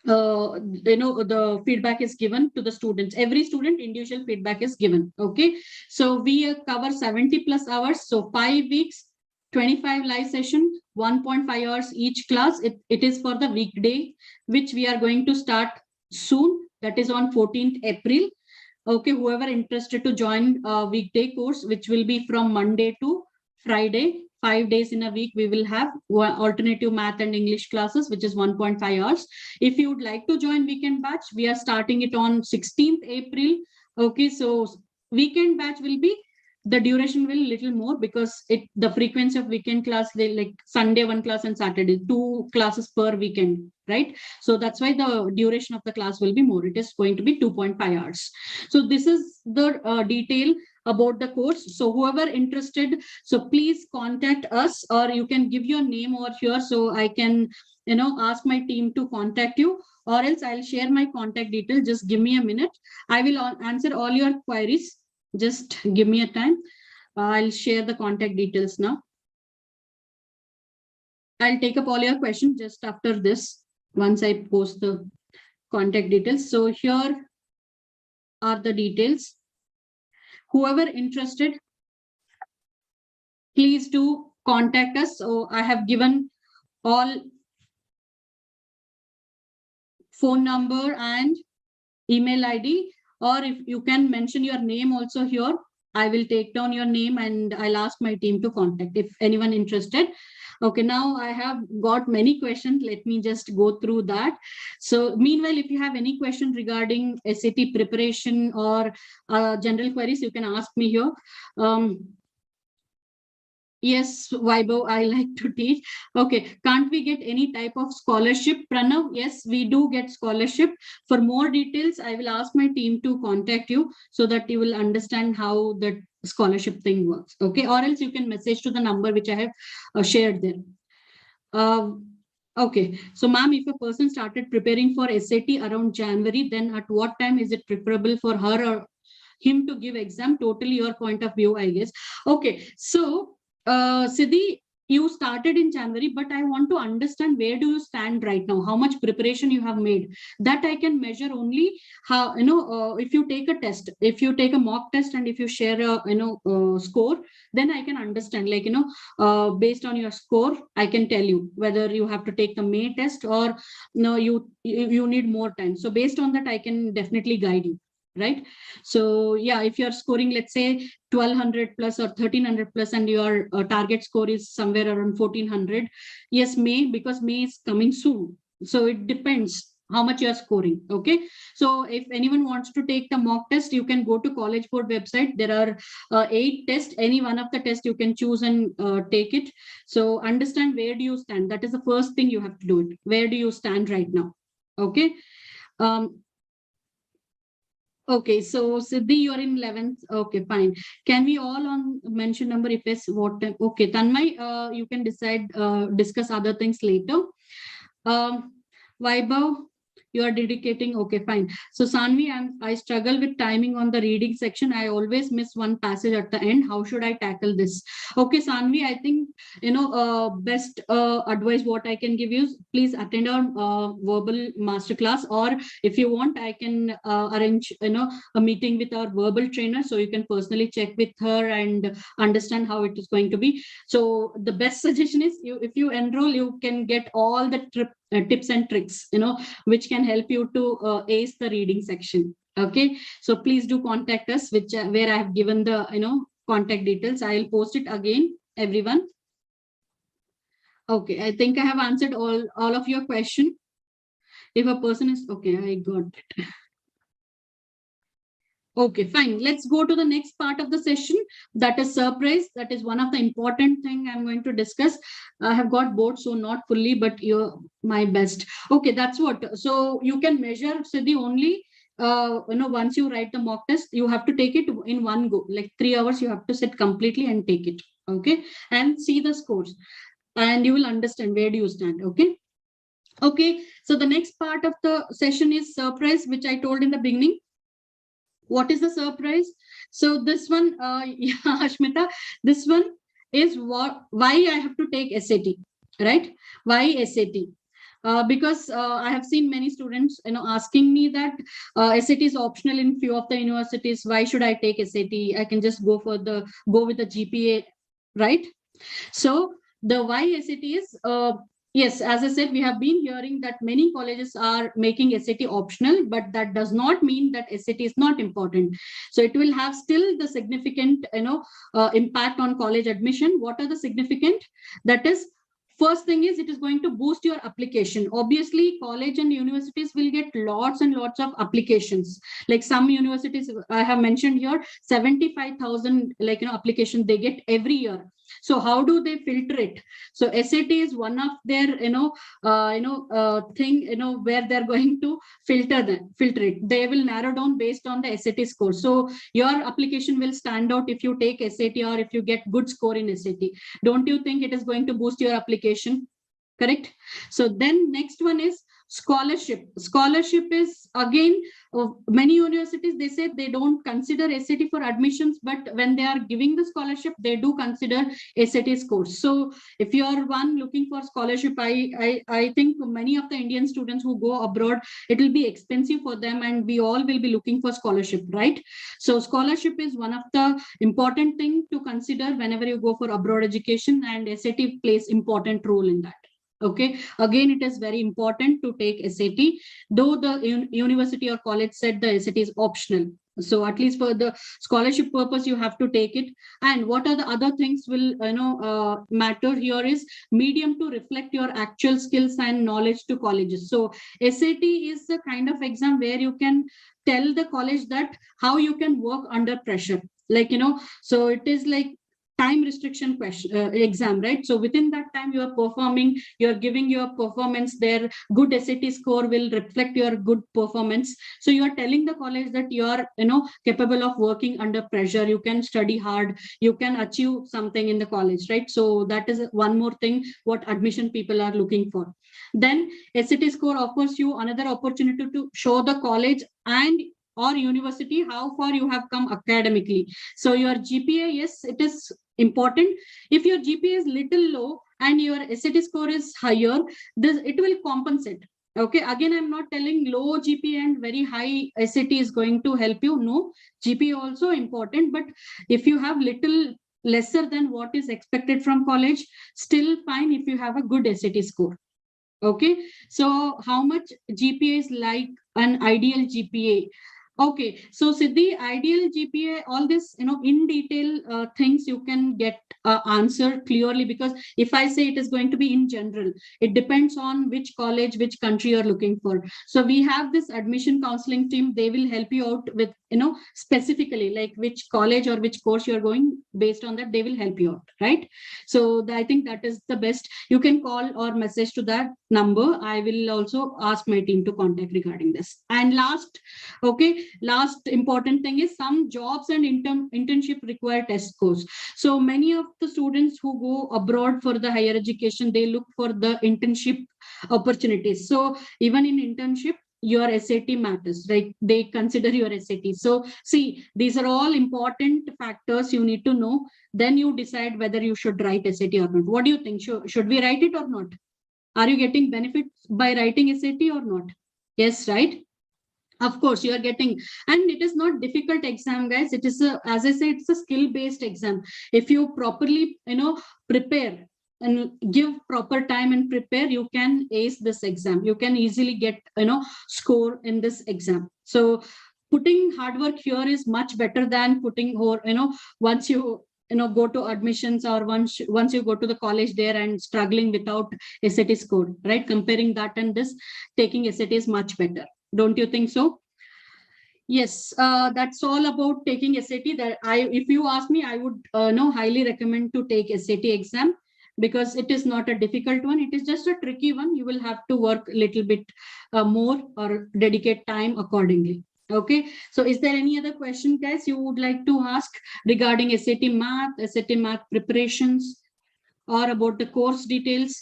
the feedback is given to the students. Every student individual feedback is given. Okay, so we cover 70 plus hours, so 5 weeks, 25 live session, 1.5 hours each class. It is for the weekday, which we are going to start soon, that is on 14th April. Okay, whoever interested to join weekday course, which will be from Monday to Friday, 5 days in a week, we will have alternative math and English classes, which is 1.5 hours. If you would like to join weekend batch, we are starting it on 16th April. Okay, so weekend batch will be, the duration will little more, because the frequency of weekend class, they like Sunday 1 class and Saturday 2 classes per weekend, right? So that's why the duration of the class will be more. It is going to be 2.5 hours. So this is the detail about the course. So whoever interested, so please contact us, or you can give your name over here so I can ask my team to contact you, or else I'll share my contact details. Just give me a minute. I will answer all your queries. Just give me a time. I'll share the contact details now. I'll take up all your questions just after this, once I post the contact details. So here are the details. Whoever interested, please do contact us. So I have given all phone number and email ID, or if you can mention your name also here, I will take down your name and I'll ask my team to contact if anyone interested. Okay, now I have got many questions. Let me just go through that. So meanwhile, if you have any question regarding SAT preparation or general queries, you can ask me here. Yes, Vaibhav, I like to teach. Okay, can't we get any type of scholarship, Pranav? Yes, we do get scholarship. For more details, I will ask my team to contact you so that you will understand how that scholarship thing works. Okay, or else you can message to the number which I have shared there. Okay, so ma'am, if a person started preparing for SAT around January, then at what time is it preferable for her or him to give exam? Totally your point of view, I guess. Okay, so Siddhi, you started in January, but I want to understand where do you stand right now? How much preparation you have made? That I can measure only how, if you take a test, if you take a mock test and if you share a, score, then I can understand, like, based on your score, I can tell you whether you have to take the May test or no, you need more time. So based on that, I can definitely guide you. Right. So yeah, if you're scoring, let's say 1200 plus or 1300 plus, and your target score is somewhere around 1400, yes, because May is coming soon. So it depends how much you're scoring. Okay. So if anyone wants to take the mock test, you can go to College Board website. There are 8 tests. Any one of the tests you can choose and take it. So understand where do you stand. That is the first thing you have to do it. Where do you stand right now? Okay. Okay, so Siddhi, you're in 11th. Okay, fine. Can we all on mention number if it's what time? Okay, Tanmay, you can decide, discuss other things later. Vaibhav, You are dedicating. Okay, fine. So Sanvi, I struggle with timing on the reading section. I always miss one passage at the end. How should I tackle this? Okay, Sanvi, I think, best advice what I can give you is, please attend our verbal masterclass, or if you want, I can arrange, a meeting with our verbal trainer, so you can personally check with her and understand how it is going to be. So the best suggestion is, if you enroll, you can get all the tips and tricks, which can help you to ace the reading section. Okay, so please do contact us, which where I have given the contact details. I'll post it again, everyone. Okay, I think I have answered all of your question. If a person is okay, I got it. Okay, fine. Let's go to the next part of the session. That is surprise. That is one of the important thing I'm going to discuss. I have got bored, so not fully, but you're my best. Okay, that's what. So you can measure, Siddhi, only once you write the mock test, you have to take it in one go. Like 3 hours, you have to sit completely and take it. Okay, and see the scores, and you will understand where do you stand. Okay. Okay. So the next part of the session is surprise, which I told in the beginning. What is the surprise? So this one, yeah, Ashmita, this one is why I have to take SAT, right? Why SAT? Because I have seen many students, asking me that SAT is optional in few of the universities. Why should I take SAT? I can just go with the GPA, right? So the why SAT is, yes, as I said, we have been hearing that many colleges are making SAT optional, but that does not mean that SAT is not important. So it will have still the significant, impact on college admission. What are the significant? That is, first thing is, it is going to boost your application. Obviously, college and universities will get lots and lots of applications. Like some universities I have mentioned here, 75,000 applications they get every year. So how do they filter it? So SAT is one of their thing where they're going to filter it. They will narrow down based on the SAT score. So your application will stand out if you take SAT, or if you get good score in SAT. Don't you think it is going to boost your application? Correct. So then next one is scholarship. Scholarship is again, many universities, they say they don't consider SAT for admissions, but when they are giving the scholarship, they do consider SAT scores. So if you are one looking for scholarship, I think many of the Indian students who go abroad, it will be expensive for them, and we all will be looking for scholarship, right? So scholarship is one of the important thing to consider whenever you go for abroad education, and SAT plays important role in that. Okay, again, it is very important to take SAT, though the university or college said the SAT is optional. So at least for the scholarship purpose, you have to take it. And what are the other things will matter here is medium to reflect your actual skills and knowledge to colleges. So SAT is the kind of exam where you can tell the college that how you can work under pressure. So it is like time restriction question exam, right? So within that time you are performing, you're giving your performance there. Good SAT score will reflect your good performance. So you are telling the college that you are capable of working under pressure. You can study hard, you can achieve something in the college, right? So that is one more thing what admission people are looking for. Then SAT score offers you another opportunity to show the college and or university how far you have come academically. So your GPA, yes, it is important. If your GPA is little low and your SAT score is higher, it will compensate. Okay, again, I'm not telling low GPA and very high SAT is going to help you. No, GPA also important, but if you have little lesser than what is expected from college, still fine if you have a good SAT score. Okay, so how much GPA is like an ideal GPA? Okay, so Siddhi, ideal GPA, all this, in detail things you can get answer clearly, because if I say it is going to be in general, it depends on which college, which country you're looking for. So we have this admission counseling team. They will help you out with, specifically like which college or which course you're going. Based on that, they will help you out, right? So I think that is the best. You can call or message to that number. I will also ask my team to contact regarding this. And last important thing is some jobs and internship require test scores. So many of the students who go abroad for the higher education, they look for the internship opportunities. So even in internship, your SAT matters, right? They consider your SAT. So see, these are all important factors you need to know. Then you decide whether you should write SAT or not. What do you think? Should we write it or not? Are you getting benefits by writing SAT or not? Yes, right? Of course, you are getting, and it is not difficult exam, guys. It is a, as I said, it's a skill-based exam. If you properly, prepare and give proper time and prepare, you can ace this exam. You can easily get, score in this exam. So putting hard work here is much better than putting, or once you go to admissions, or once you go to the college there and struggling without SAT score, right? Comparing that and this, taking SAT is much better. Don't you think so? Yes, that's all about taking SAT. That if you ask me, I would highly recommend to take SAT exam, because it is not a difficult one. It is just a tricky one. You will have to work a little bit more, or dedicate time accordingly. Okay, so is there any other question, guys, you would like to ask regarding SAT math preparations, or about the course details?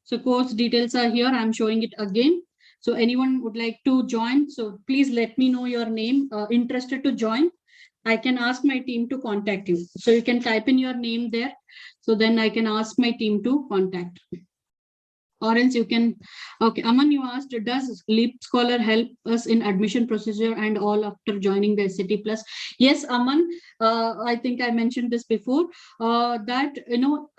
So course details are here. I'm showing it again. So anyone would like to join, so please let me know your name, interested to join. I can ask my team to contact you. So you can type in your name there. So then I can ask my team to contact. Or else you can, okay, Aman, you asked, does Leap Scholar help us in admission procedure and all after joining the SAT Plus? Yes, Aman, I think I mentioned this before, that,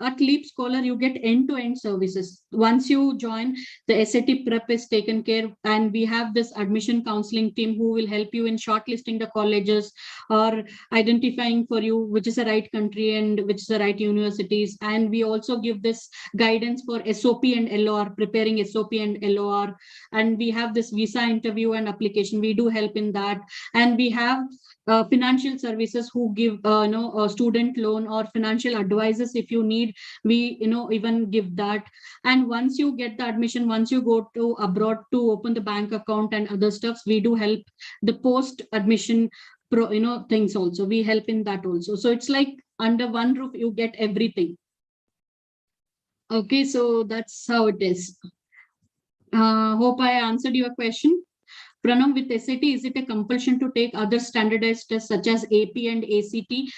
at Leap Scholar, you get end-to-end services. Once you join, the SAT prep is taken care, and we have this admission counseling team who will help you in shortlisting the colleges, or identifying for you which is the right country and which is the right universities. And we also give this guidance for SOP and LOR, preparing SOP and LOR, and we have this visa interview and application. We do help in that, and we have financial services who give a student loan or financial advisors if you need. We even give that. And once you get the admission, once you go to abroad to open the bank account and other stuffs, we do help the post admission things also. We help in that also. So it's like under one roof you get everything. Okay, so that's how it is. Hope I answered your question. Pranav, with SAT, is it a compulsion to take other standardized tests such as AP and ACT?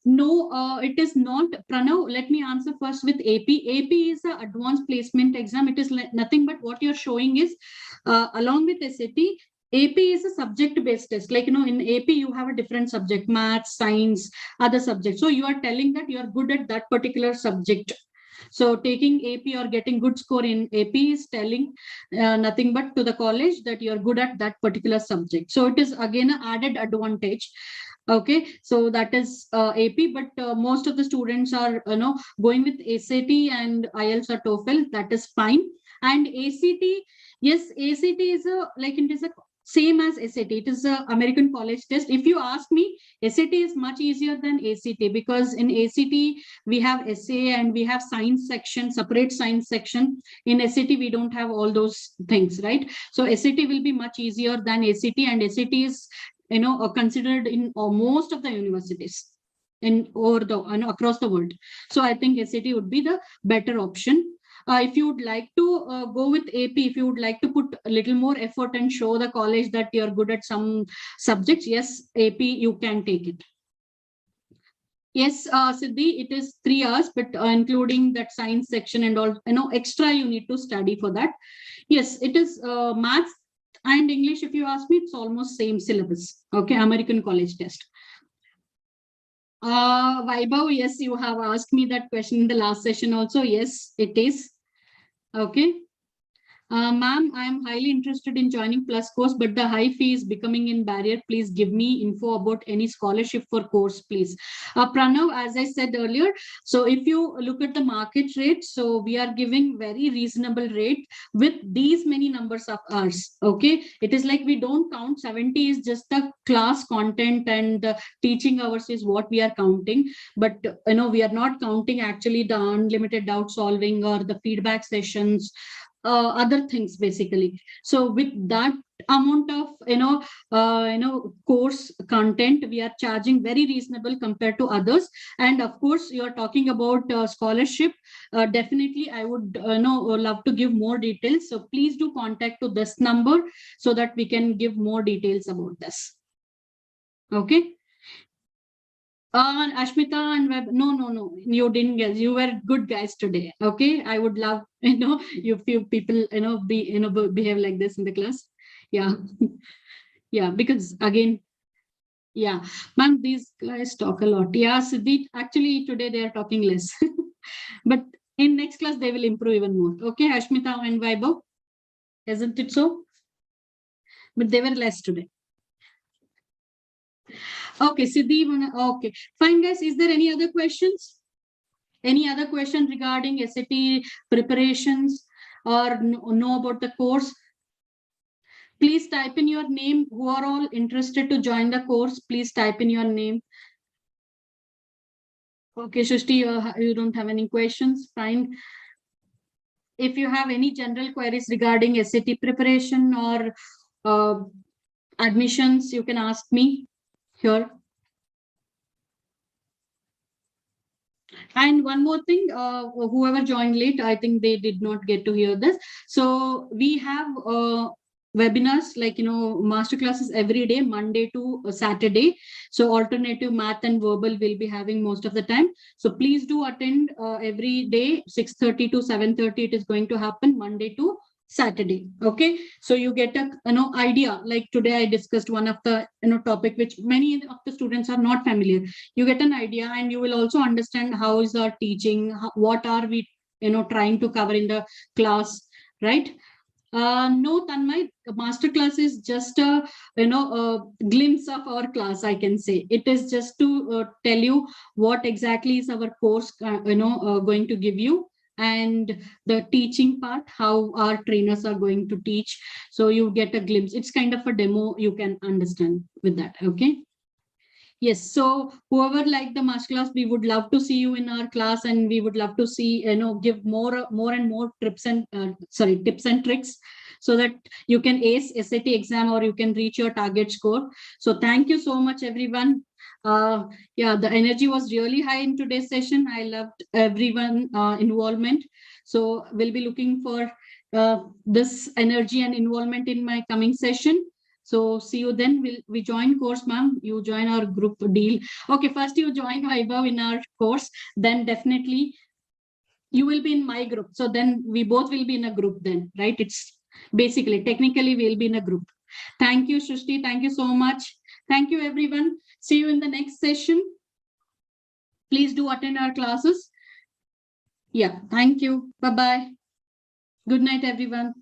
No, it is not. Pranav, let me answer first with AP. AP is an advanced placement exam. It is nothing but what you're showing is, along with SAT, AP is a subject-based test. Like, in AP, you have a different subject, maths, science, other subjects. So you are telling that you are good at that particular subject. So taking AP or getting good score in AP is telling nothing but to the college that you're good at that particular subject. So it is again an added advantage. Okay, so that is AP, but most of the students are going with SAT and IELTS or TOEFL. That is fine. And ACT, yes, ACT is it is a same as SAT. It is an American college test. If you ask me, SAT is much easier than ACT, because in ACT we have essay and we have science section, separate science section. In SAT we don't have all those things, right? So SAT will be much easier than ACT, and SAT is considered in most of the universities in over the across the world. So I think SAT would be the better option. If you would like to go with AP, if you would like to put a little more effort and show the college that you're good at some subjects, yes, AP, you can take it. Yes, Siddhi, it is 3 hours, but including that science section and all, extra you need to study for that. Yes, it is maths and English. If you ask me, it's almost same syllabus. Okay, American college test. Vaibhav, yes, you have asked me that question in the last session also. Yes, it is. Okay. Ma'am, I am highly interested in joining Plus course, but the high fee is becoming in barrier. Please give me info about any scholarship for course, please. Pranav, as I said earlier, so if you look at the market rate, so we are giving very reasonable rate with these many numbers of hours. Okay, it is like we don't count. 70 is just the class content, and the teaching hours is what we are counting. But we are not counting actually the unlimited doubt solving or the feedback sessions, other things basically. So with that amount of course content, we are charging very reasonable compared to others. And of course, you are talking about scholarship. Definitely I would love to give more details, so please do contact to this number so that we can give more details about this. Okay. Ashmita and Web, no, you didn't guess. You were good guys today. Okay, I would love you few people behave like this in the class. Yeah, yeah. Because again, yeah, ma'am, these guys talk a lot. Yeah, Siddhi, actually today they are talking less, but in next class they will improve even more. Okay, Ashmita and Vaibhav, isn't it so? But they were less today. Okay, Siddhi, okay, fine, guys. Is there any other questions? Any other question regarding SAT preparations or know about the course? Please type in your name. Who are all interested to join the course? Please type in your name. Okay, Shushti, you don't have any questions. Fine. If you have any general queries regarding SAT preparation or admissions, you can ask me here. And one more thing, whoever joined late, I think they did not get to hear this. So we have webinars like, masterclasses every day, Monday to Saturday. So alternative math and verbal will be having most of the time. So please do attend every day, 6:30 to 7:30. It is going to happen Monday to Saturday. Okay, so you get a idea. Like today I discussed one of the topic which many of the students are not familiar. You get an idea, and you will also understand how is our teaching, what are we trying to cover in the class, right? No, Tanmay, masterclass is just a glimpse of our class. I can say it is just to tell you what exactly is our course going to give you, and the teaching part, how our trainers are going to teach. So you get a glimpse. It's kind of a demo, you can understand with that. Okay. Yes, so whoever liked the masterclass, we would love to see you in our class, and we would love to see, give more and more tips and tricks, so that you can ace SAT exam or you can reach your target score. So thank you so much, everyone. Yeah, the energy was really high in today's session. I loved everyone involvement. So we'll be looking for this energy and involvement in my coming session. So see you then. We join course, ma'am. You join our group deal. Okay, first you join Vaibhav in our course, then definitely you will be in my group. So then we both will be in a group then, right? It's basically, technically we'll be in a group. Thank you, Shrishti. Thank you so much. Thank you, everyone. See you in the next session. Please do attend our classes. Yeah, thank you. Bye-bye. Good night, everyone.